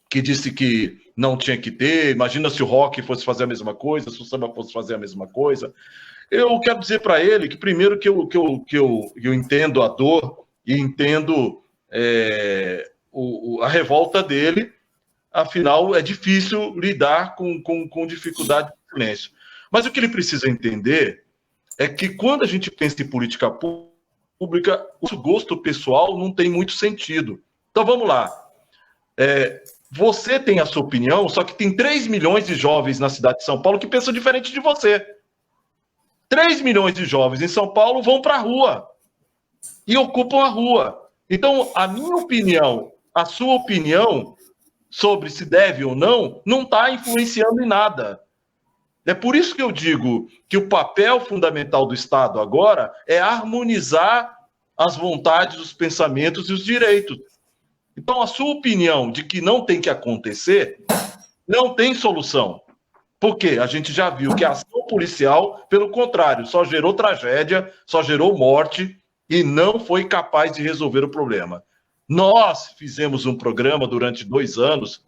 que disse que não tinha que ter. Imagina se o rock fosse fazer a mesma coisa, se o samba fosse fazer a mesma coisa. Eu quero dizer para ele que, primeiro, que eu entendo a dor e entendo a revolta dele. Afinal, é difícil lidar com dificuldade de silêncio. Mas o que ele precisa entender é que, quando a gente pensa em política pública, o gosto pessoal não tem muito sentido. Então, vamos lá. Você tem a sua opinião, só que tem 3 milhões de jovens na cidade de São Paulo que pensam diferente de você. 3 milhões de jovens em São Paulo vão para a rua e ocupam a rua. Então, a minha opinião, a sua opinião sobre se deve ou não está influenciando em nada. É por isso que eu digo que o papel fundamental do Estado agora é harmonizar as vontades, os pensamentos e os direitos. Então, a sua opinião de que não tem que acontecer não tem solução. Por quê? A gente já viu que a ação policial, pelo contrário, só gerou tragédia, só gerou morte, e não foi capaz de resolver o problema. Nós fizemos um programa durante 2 anos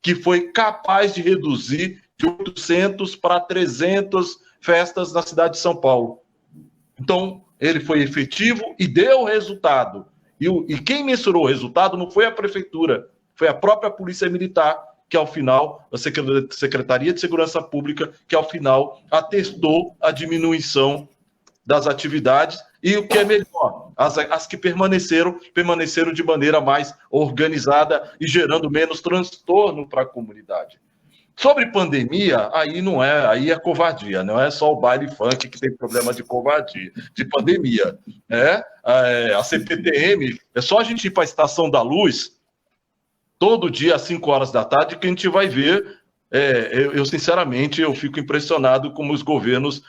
que foi capaz de reduzir de 800 para 300 festas na cidade de São Paulo. Então, ele foi efetivo e deu resultado. E quem mensurou o resultado não foi a prefeitura, foi a própria Polícia Militar, que ao final, a Secretaria de Segurança Pública, que ao final atestou a diminuição das atividades, e o que é melhor, as que permaneceram de maneira mais organizada e gerando menos transtorno para a comunidade. Sobre pandemia, aí é covardia, não é só o baile funk que tem problema de covardia, de pandemia. A CPTM, é só a gente ir para a Estação da Luz, todo dia às 5 horas da tarde, que a gente vai ver. Eu sinceramente, eu fico impressionado como os governos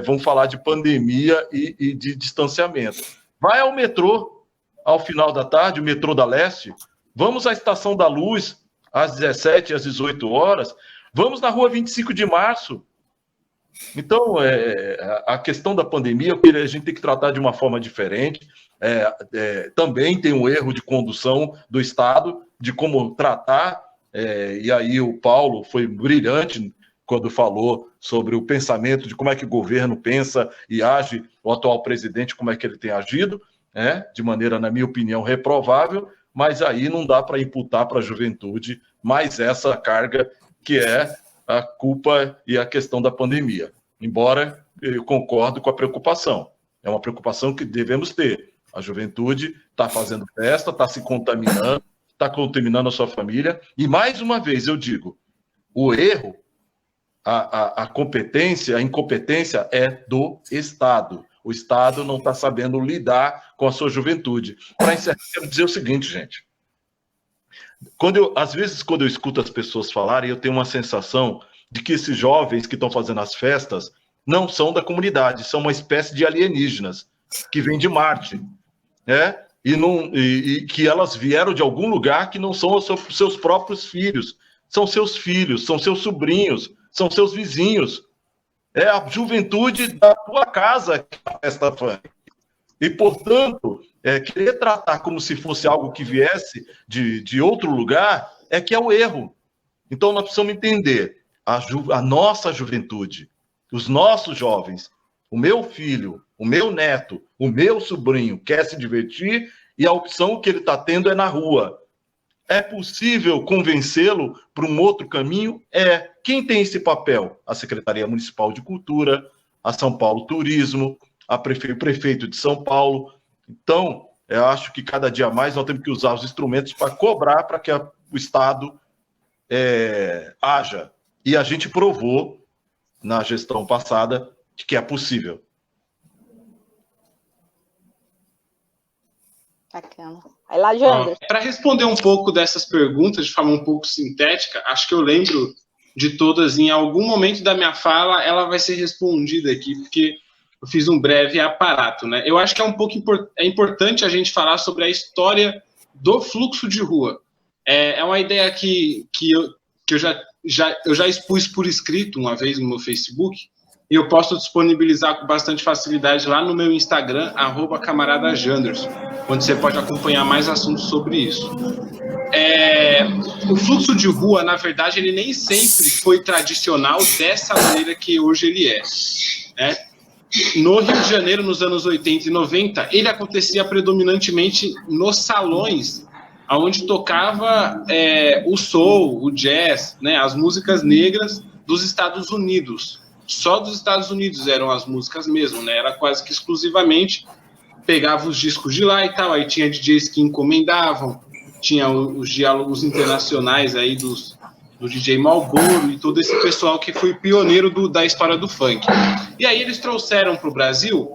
vão falar de pandemia e de distanciamento. Vai ao metrô, ao final da tarde, o metrô da Leste, vamos à Estação da Luz, às 17, às 18 horas, vamos na rua 25 de março. Então, a questão da pandemia, a gente tem que tratar de uma forma diferente. Também tem um erro de condução do Estado, de como tratar. E aí o Paulo foi brilhante quando falou sobre o pensamento de como é que o governo pensa e age, o atual presidente, como é que ele tem agido, de maneira, na minha opinião, reprovável, mas aí não dá para imputar para a juventude mais essa carga que é a culpa e a questão da pandemia. Embora eu concordo com a preocupação, é uma preocupação que devemos ter. A juventude está fazendo festa, está se contaminando, está contaminando a sua família, e mais uma vez eu digo, o erro, a competência, a incompetência é do Estado. O Estado não está sabendo lidar com a sua juventude. Para encerrar, quero dizer o seguinte, gente. Às vezes, quando eu escuto as pessoas falarem, eu tenho uma sensação de que esses jovens que estão fazendo as festas não são da comunidade, são uma espécie de alienígenas que vêm de Marte, e que elas vieram de algum lugar que não são os seus próprios filhos, são seus filhos, são seus sobrinhos, são seus vizinhos. É a juventude da tua casa que é a festa funk. E, portanto, querer tratar como se fosse algo que viesse de outro lugar que é o erro. Então, nós precisamos entender a nossa juventude, os nossos jovens, o meu filho, o meu neto, o meu sobrinho quer se divertir e a opção que ele está tendo é na rua. É possível convencê-lo para um outro caminho? Quem tem esse papel? A Secretaria Municipal de Cultura, a São Paulo Turismo, o prefeito de São Paulo. Então, eu acho que cada dia mais nós temos que usar os instrumentos para cobrar para que o Estado haja. E a gente provou, na gestão passada, que é possível. Bacana. Aí lá, Jander. Para responder um pouco dessas perguntas de forma um pouco sintética, acho que eu lembro de todas, em algum momento da minha fala, ela vai ser respondida aqui, porque eu fiz um breve aparato, né? Eu acho que é importante a gente falar sobre a história do fluxo de rua. É uma ideia que eu já expus por escrito uma vez no meu Facebook, e eu posso disponibilizar com bastante facilidade lá no meu Instagram, @camaradajanderson, onde você pode acompanhar mais assuntos sobre isso. O fluxo de rua, na verdade, ele nem sempre foi tradicional dessa maneira que hoje ele é. No Rio de Janeiro, nos anos 80 e 90, ele acontecia predominantemente nos salões, onde tocava o soul, o jazz, né, as músicas negras dos Estados Unidos. Só dos Estados Unidos eram as músicas mesmo, né? Era quase que exclusivamente, pegava os discos de lá e tal, aí tinha DJs que encomendavam, tinha os diálogos internacionais aí do DJ Malboro e todo esse pessoal que foi pioneiro da história do funk. E aí eles trouxeram para o Brasil,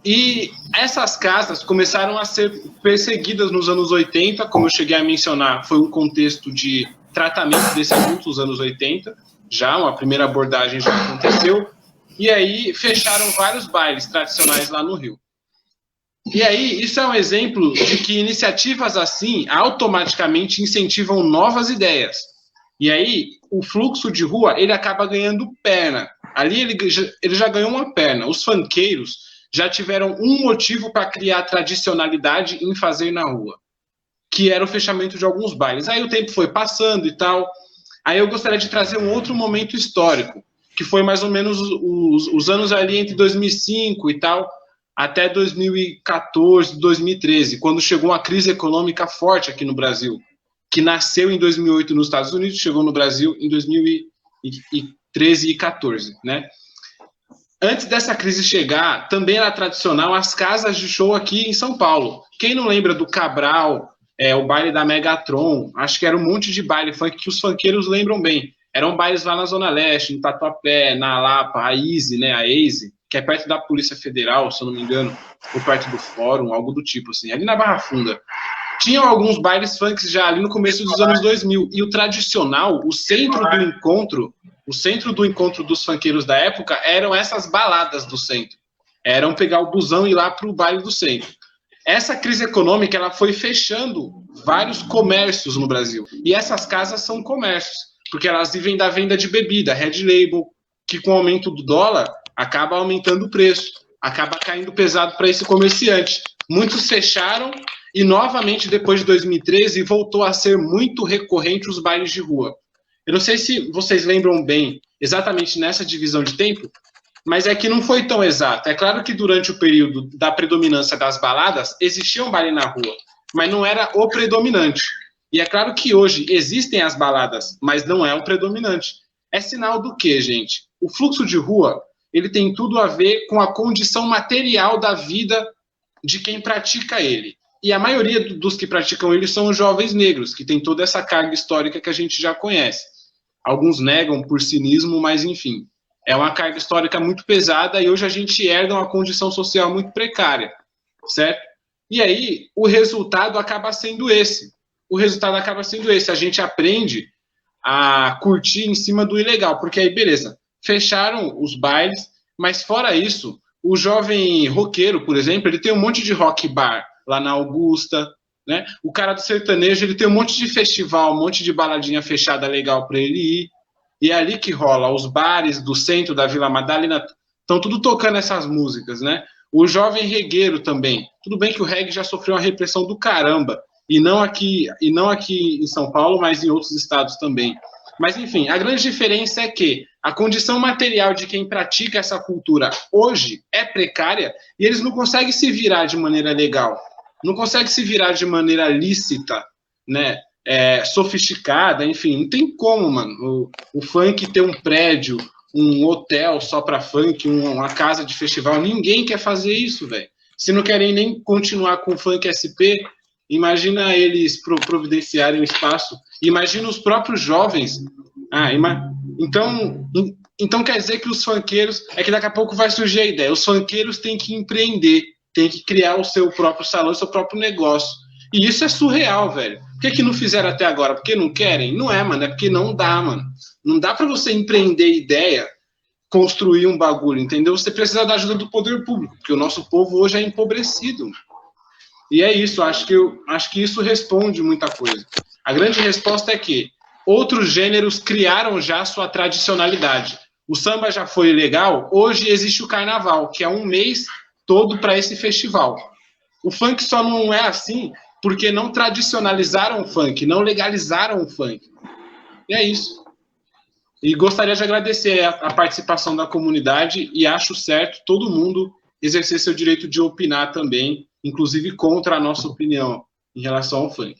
e essas casas começaram a ser perseguidas nos anos 80, como eu cheguei a mencionar, foi um contexto de tratamento desse assunto nos anos 80, já uma primeira abordagem já aconteceu, e aí fecharam vários bailes tradicionais lá no Rio. E aí, isso é um exemplo de que iniciativas assim automaticamente incentivam novas ideias. E aí, o fluxo de rua, ele acaba ganhando perna. Ali ele já ganhou uma perna. Os funkeiros já tiveram um motivo para criar tradicionalidade em fazer na rua, que era o fechamento de alguns bailes. Aí o tempo foi passando e tal. Aí eu gostaria de trazer um outro momento histórico, que foi mais ou menos os anos ali entre 2005 e tal, até 2014, 2013, quando chegou uma crise econômica forte aqui no Brasil, que nasceu em 2008 nos Estados Unidos, chegou no Brasil em 2013 e 2014, né? Antes dessa crise chegar, também era tradicional as casas de show aqui em São Paulo. Quem não lembra do Cabral, o baile da Megatron, acho que era um monte de baile funk que os funkeiros lembram bem. Eram bailes lá na Zona Leste, no Tatuapé, na Lapa, a Easy, né, a Easy, que é perto da Polícia Federal, se eu não me engano, ou perto do Fórum, algo do tipo, assim, ali na Barra Funda. Tinham alguns bailes funks já ali no começo dos anos 2000, e o tradicional, o centro do encontro dos funkeiros da época eram essas baladas do centro. Eram pegar o busão e ir lá para o baile do centro. Essa crise econômica, ela foi fechando vários comércios no Brasil. E essas casas são comércios, porque elas vivem da venda de bebida, Red Label, que com o aumento do dólar, acaba aumentando o preço, acaba caindo pesado para esse comerciante. Muitos fecharam e, novamente, depois de 2013, voltou a ser muito recorrente os bailes de rua. Eu não sei se vocês lembram bem exatamente nessa divisão de tempo, mas é que não foi tão exato. É claro que durante o período da predominância das baladas, existia um baile na rua, mas não era o predominante. E é claro que hoje existem as baladas, mas não é o predominante. É sinal do quê, gente? O fluxo de rua, ele tem tudo a ver com a condição material da vida de quem pratica ele. E a maioria dos que praticam ele são os jovens negros, que tem toda essa carga histórica que a gente já conhece. Alguns negam por cinismo, mas enfim, é uma carga histórica muito pesada e hoje a gente herda uma condição social muito precária, certo? E aí, o resultado acaba sendo esse. A gente aprende a curtir em cima do ilegal, porque aí, beleza, fecharam os bailes, mas fora isso, o jovem roqueiro, por exemplo, ele tem um monte de rock bar lá na Augusta, né? O cara do sertanejo, ele tem um monte de festival, um monte de baladinha fechada legal para ele ir, e é ali que rola. Os bares do centro da Vila Madalena estão tudo tocando essas músicas, né? O jovem regueiro também. Tudo bem que o reggae já sofreu uma repressão do caramba, e não aqui em São Paulo, mas em outros estados também. Mas, enfim, a grande diferença é que a condição material de quem pratica essa cultura hoje é precária e eles não conseguem se virar de maneira legal, não conseguem se virar de maneira lícita, né? Sofisticada, enfim, não tem como, mano. O funk ter um prédio, um hotel só para funk, uma casa de festival, ninguém quer fazer isso, velho. Se não querem nem continuar com o funk SP, imagina eles providenciarem o espaço, imagina os próprios jovens. Então quer dizer que os funkeiros, é que daqui a pouco vai surgir a ideia, os funkeiros têm que empreender, têm que criar o seu próprio salão, o seu próprio negócio. E isso é surreal, velho. Por que não fizeram até agora? Porque não querem? Não é, mano, é porque não dá, mano. Não dá pra você empreender ideia, construir um bagulho, entendeu? Você precisa da ajuda do poder público, porque o nosso povo hoje é empobrecido. E é isso, acho que isso responde muita coisa. A grande resposta é que outros gêneros criaram já sua tradicionalidade. O samba já foi legal, hoje existe o carnaval, que é um mês todo para esse festival. O funk só não é assim porque não tradicionalizaram o funk, não legalizaram o funk. E é isso. E gostaria de agradecer a participação da comunidade e acho certo todo mundo exercer seu direito de opinar também, inclusive contra a nossa opinião em relação ao funk.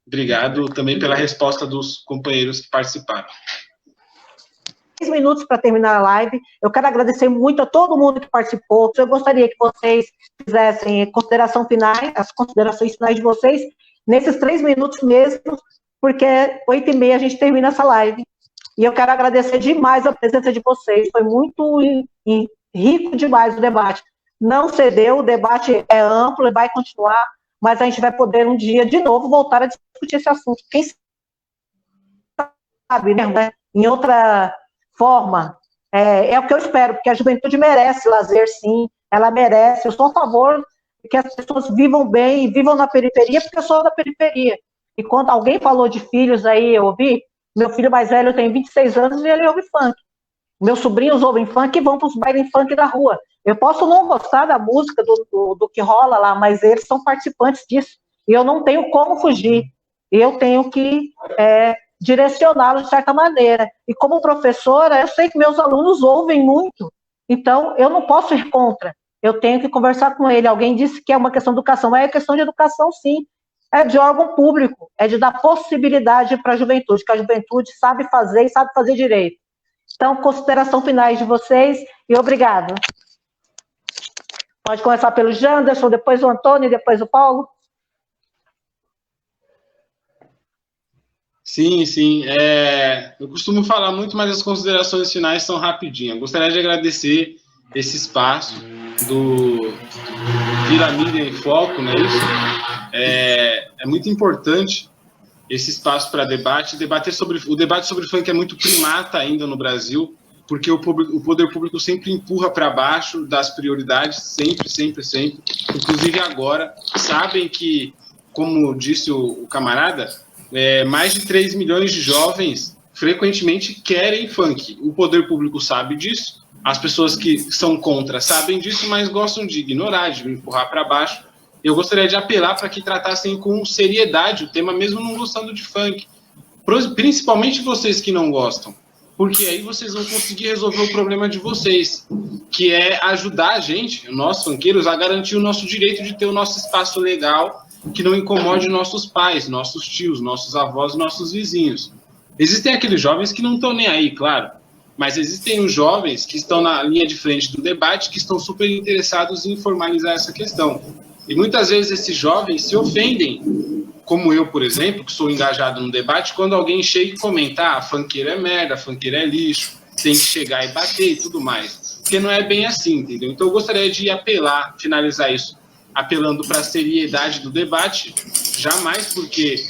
Obrigado também pela resposta dos companheiros que participaram. 10 minutos para terminar a live. Eu quero agradecer muito a todo mundo que participou. Eu gostaria que vocês fizessem as considerações finais de vocês nesses 3 minutos mesmo, porque 8h30 a gente termina essa live. E eu quero agradecer demais a presença de vocês. Foi muito rico demais o debate. Não cedeu, o debate é amplo e vai continuar, mas a gente vai poder um dia, de novo, voltar a discutir esse assunto. Quem sabe, né? Em outra forma, é o que eu espero, porque a juventude merece lazer, sim, ela merece. Eu sou a favor que as pessoas vivam bem e vivam na periferia, porque eu sou da periferia. E quando alguém falou de filhos aí, eu ouvi, meu filho mais velho tem 26 anos e ele ouve funk. Meus sobrinhos ouvem funk e vão para os bailes funk da rua. Eu posso não gostar da música, do que rola lá, mas eles são participantes disso. E eu não tenho como fugir. E eu tenho que direcioná-los de certa maneira. E como professora, eu sei que meus alunos ouvem muito. Então, eu não posso ir contra. Eu tenho que conversar com ele. Alguém disse que é uma questão de educação. Mas é questão de educação, sim. É de órgão público. É de dar possibilidade para a juventude, que a juventude sabe fazer e sabe fazer direito. Então, consideração finais de vocês e obrigado. Pode começar pelo Janderson, depois o Antônio e depois o Paulo. Sim, sim. Eu costumo falar muito, mas as considerações finais são rapidinhas. Gostaria de agradecer esse espaço do Piramida em Foco, né? É muito importante esse espaço para debate. O debate sobre funk é muito primata ainda no Brasil, porque o poder público sempre empurra para baixo das prioridades, sempre. Inclusive agora, sabem que, como disse o camarada, mais de 3 milhões de jovens frequentemente querem funk. O poder público sabe disso, as pessoas que são contra sabem disso, mas gostam de ignorar, de empurrar para baixo. Eu gostaria de apelar para que tratassem com seriedade o tema, mesmo não gostando de funk. Principalmente vocês que não gostam, porque aí vocês vão conseguir resolver o problema de vocês, que é ajudar a gente, nós funkeiros, a garantir o nosso direito de ter o nosso espaço legal, que não incomode nossos pais, nossos tios, nossos avós, nossos vizinhos. Existem aqueles jovens que não estão nem aí, claro, mas existem os jovens que estão na linha de frente do debate, que estão super interessados em formalizar essa questão. E muitas vezes esses jovens se ofendem, como eu, por exemplo, que sou engajado no debate, quando alguém chega e comenta, funkeiro é merda, funkeiro é lixo, tem que chegar e bater e tudo mais. Porque não é bem assim, entendeu? Então eu gostaria de apelar, finalizar isso, apelando para a seriedade do debate, jamais porque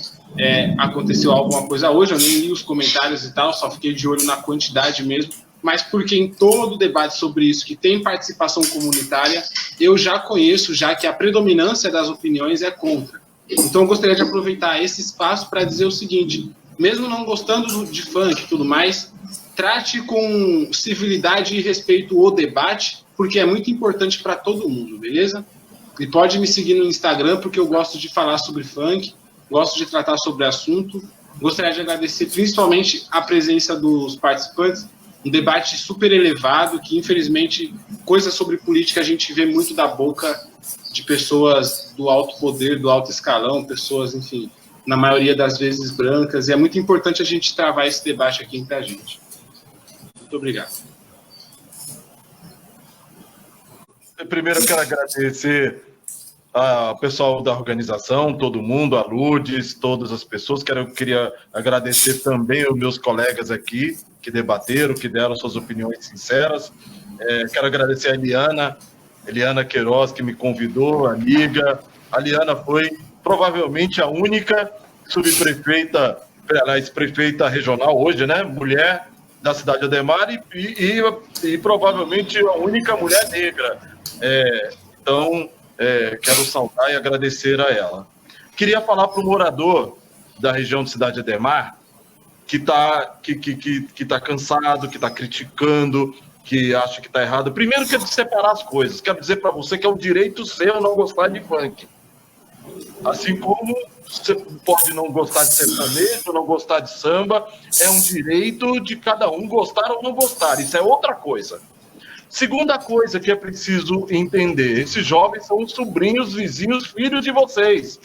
aconteceu alguma coisa hoje, eu nem li os comentários e tal, só fiquei de olho na quantidade mesmo, mas porque em todo o debate sobre isso, que tem participação comunitária, eu já conheço já que a predominância das opiniões é contra. Então eu gostaria de aproveitar esse espaço para dizer o seguinte, mesmo não gostando de funk e tudo mais, trate com civilidade e respeito o debate, porque é muito importante para todo mundo, beleza? E pode me seguir no Instagram, porque eu gosto de falar sobre funk, gosto de tratar sobre assunto. Gostaria de agradecer principalmente a presença dos participantes, um debate super elevado, que infelizmente coisas sobre política a gente vê muito da boca de pessoas do alto poder, do alto escalão, pessoas, enfim, na maioria das vezes brancas, e é muito importante a gente travar esse debate aqui entre a gente. Muito obrigado. Primeiro eu quero agradecer ao pessoal da organização, todo mundo, a Lourdes, todas as pessoas. Queria agradecer também aos meus colegas aqui, que debateram, que deram suas opiniões sinceras. Quero agradecer a Eliana Queiroz, que me convidou, amiga. A Eliana foi provavelmente a única subprefeita, aliás, prefeita regional hoje, né? Mulher da cidade de Ademar e provavelmente a única mulher negra. Então, quero saudar e agradecer a ela. Queria falar para o morador da região de Cidade Ademar, que tá cansado, que está criticando, que acha que está errado. Primeiro, quero separar as coisas. Quero dizer para você que é um direito seu não gostar de funk. Assim como você pode não gostar de sertanejo, não gostar de samba, é um direito de cada um gostar ou não gostar. Isso é outra coisa. Segunda coisa que é preciso entender, esses jovens são sobrinhos, vizinhos, filhos de vocês.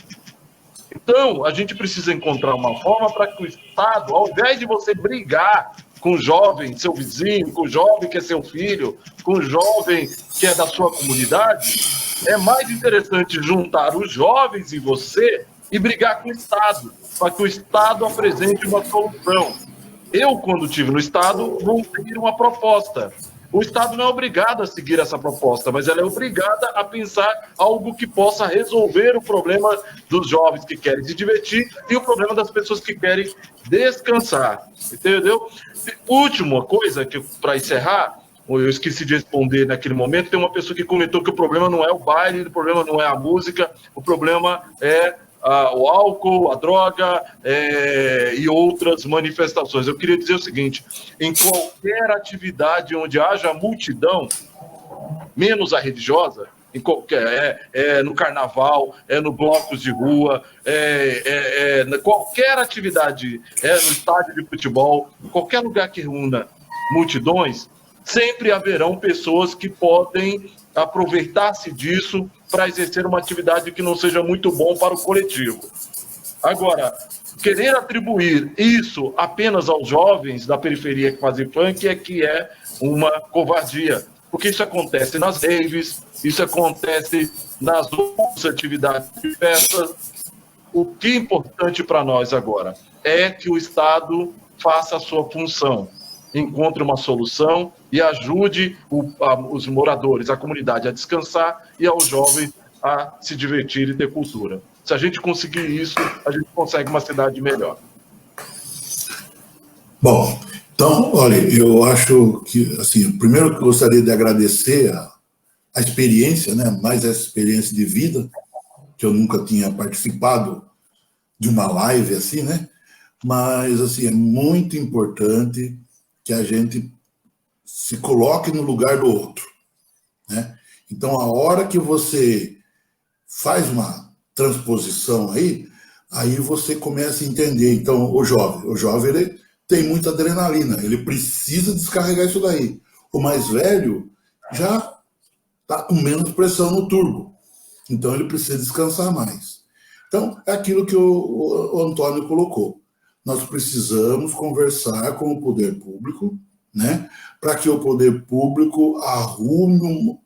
Então, a gente precisa encontrar uma forma para que o Estado, ao invés de você brigar com o jovem, seu vizinho, com o jovem que é seu filho, com o jovem que é da sua comunidade, é mais interessante juntar os jovens e você e brigar com o Estado, para que o Estado apresente uma solução. Eu, quando estive no Estado, montei uma proposta. O Estado não é obrigado a seguir essa proposta, mas ela é obrigada a pensar algo que possa resolver o problema dos jovens que querem se divertir e o problema das pessoas que querem descansar, entendeu? Última coisa, que para encerrar, eu esqueci de responder naquele momento, tem uma pessoa que comentou que o problema não é o baile, o problema não é a música, o problema é o álcool, a droga e outras manifestações. Eu queria dizer o seguinte: em qualquer atividade onde haja multidão, menos a religiosa, em qualquer, no carnaval, no blocos de rua, qualquer atividade, no estádio de futebol, qualquer lugar que reúna multidões, sempre haverão pessoas que podem aproveitar-se disso para exercer uma atividade que não seja muito bom para o coletivo. Agora, querer atribuir isso apenas aos jovens da periferia que fazem funk é uma covardia, porque isso acontece nas raves, isso acontece nas outras atividades de festas. O que é importante para nós agora é que o Estado faça a sua função, encontre uma solução e ajude os moradores, a comunidade a descansar e aos jovens a se divertir e ter cultura. Se a gente conseguir isso, a gente consegue uma cidade melhor. Bom, então, olha, eu acho que, assim, primeiro eu gostaria de agradecer a experiência, né, mais essa experiência de vida, que eu nunca tinha participado de uma live assim, né, mas, assim, é muito importante que a gente se coloque no lugar do outro, né? Então, a hora que você faz uma transposição aí você começa a entender. Então, o jovem ele tem muita adrenalina, ele precisa descarregar isso daí. O mais velho já está com menos pressão no turbo, então ele precisa descansar mais. Então, é aquilo que o Antônio colocou. Nós precisamos conversar com o poder público, né, para que o poder público arrume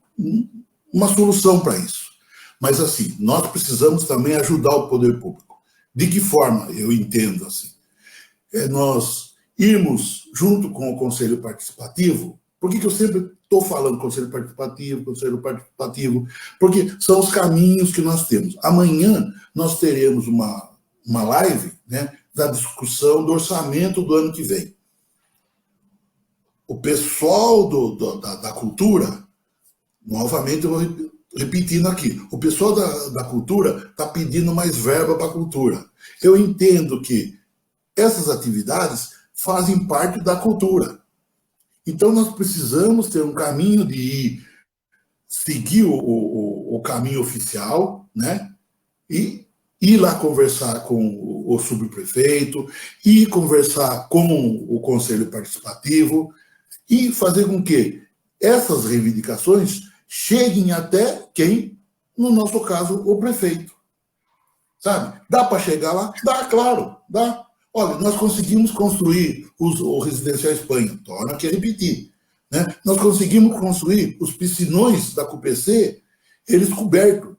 uma solução para isso. Mas, assim, nós precisamos também ajudar o poder público. De que forma? Eu entendo, assim. Nós irmos junto com o Conselho Participativo. Por que eu sempre estou falando Conselho Participativo? Porque são os caminhos que nós temos. Amanhã nós teremos uma live, né, da discussão do orçamento do ano que vem. O pessoal da cultura, novamente eu vou repetindo aqui, o pessoal da cultura está pedindo mais verba para a cultura. Eu entendo que essas atividades fazem parte da cultura. Então nós precisamos ter um caminho de seguir o caminho oficial, né? E ir lá conversar com o subprefeito, ir conversar com o Conselho Participativo, e fazer com que essas reivindicações cheguem até quem, no nosso caso, o prefeito. Sabe? Dá para chegar lá? Dá, claro, dá. Olha, nós conseguimos construir o Residencial Espanha, torna aqui a repetir, né? Nós conseguimos construir os piscinões da CUPC, eles cobertos,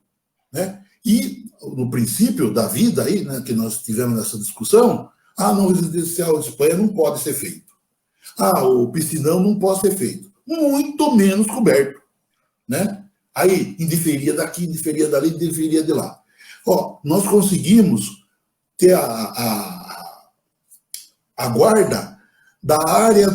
né? E, no princípio da vida aí, né, que nós tivemos nessa discussão, no Residencial Espanha não pode ser feito. O piscinão não pode ser feito. Muito menos coberto, né? Aí, indiferia daqui, indiferia dali, indiferia de lá. Nós conseguimos ter a guarda da área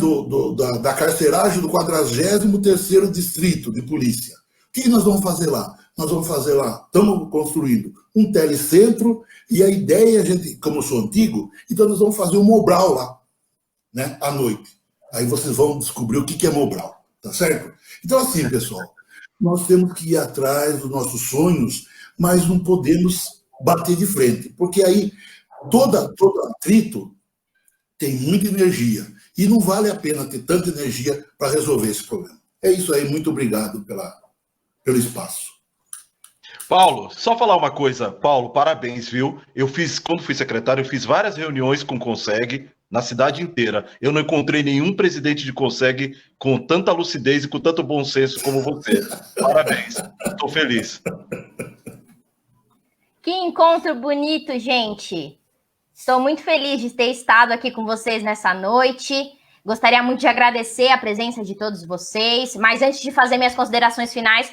da carceragem do 43º Distrito de Polícia. O que nós vamos fazer lá? Nós vamos fazer lá, estamos construindo um telecentro, e a ideia, como eu sou antigo, então nós vamos fazer um Mobral lá, né, à noite. Aí vocês vão descobrir o que é Mobral, tá certo? Então, assim, pessoal, nós temos que ir atrás dos nossos sonhos, mas não podemos bater de frente, porque aí todo atrito tem muita energia, e não vale a pena ter tanta energia para resolver esse problema. É isso aí, muito obrigado pelo espaço. Paulo, só falar uma coisa. Paulo, parabéns, viu? Quando fui secretário, eu fiz várias reuniões com o Conseg na cidade inteira. Eu não encontrei nenhum presidente de Conseg com tanta lucidez e com tanto bom senso como você. Parabéns. Estou feliz. Que encontro bonito, gente. Estou muito feliz de ter estado aqui com vocês nessa noite. Gostaria muito de agradecer a presença de todos vocês, mas antes de fazer minhas considerações finais,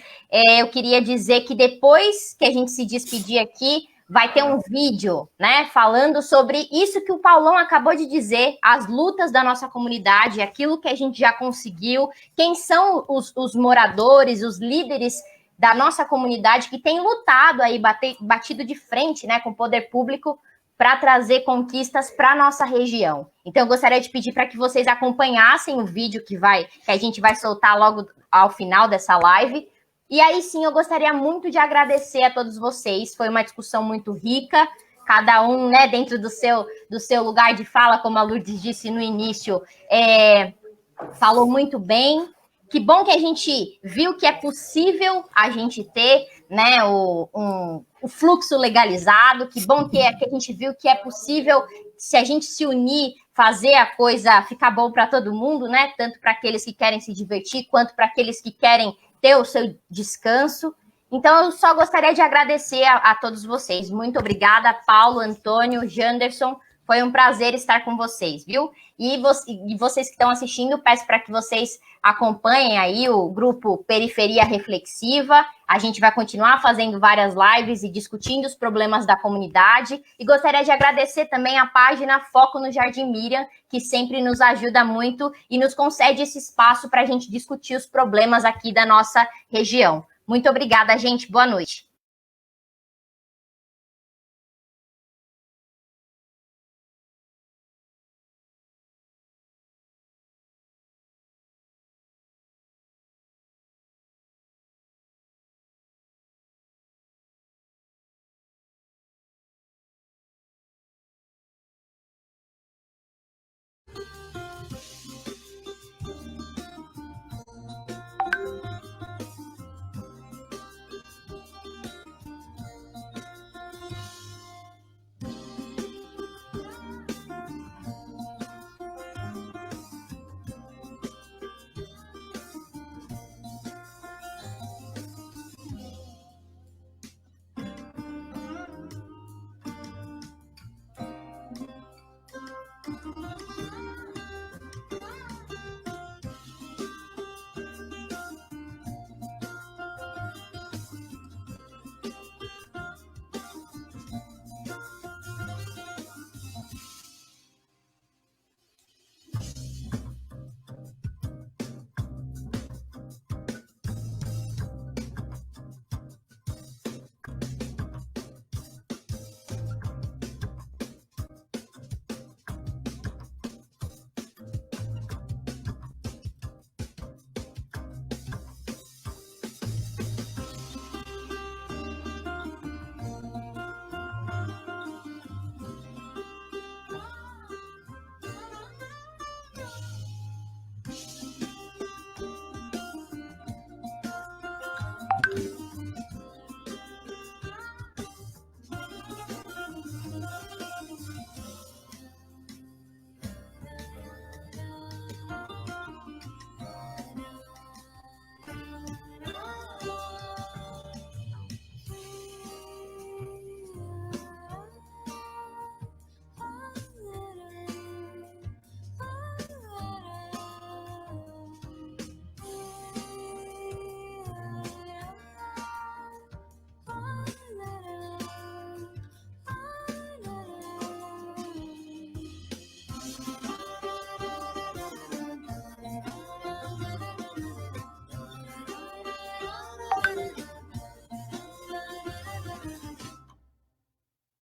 eu queria dizer que depois que a gente se despedir aqui, vai ter um vídeo, né, falando sobre isso que o Paulão acabou de dizer, as lutas da nossa comunidade, aquilo que a gente já conseguiu, quem são os moradores, os líderes da nossa comunidade que tem lutado aí, batido de frente, né, com o poder público para trazer conquistas para a nossa região. Então, eu gostaria de pedir para que vocês acompanhassem o vídeo que a gente vai soltar logo ao final dessa live. E aí, sim, eu gostaria muito de agradecer a todos vocês. Foi uma discussão muito rica, cada um, né, dentro do seu lugar de fala, como a Lourdes disse no início, falou muito bem. Que bom que a gente viu que é possível a gente ter, né, o fluxo legalizado, que bom que a gente viu que é possível, se a gente se unir, fazer a coisa ficar bom para todo mundo, né, tanto para aqueles que querem se divertir, quanto para aqueles que querem ter o seu descanso. Então, eu só gostaria de agradecer a todos vocês. Muito obrigada, Paulo, Antônio, Janderson. Foi um prazer estar com vocês, viu? E vocês que estão assistindo, peço para que vocês acompanhem aí o grupo Periferia Reflexiva. A gente vai continuar fazendo várias lives e discutindo os problemas da comunidade. E gostaria de agradecer também a página Foco no Jardim Miriam, que sempre nos ajuda muito e nos concede esse espaço para a gente discutir os problemas aqui da nossa região. Muito obrigada, gente. Boa noite.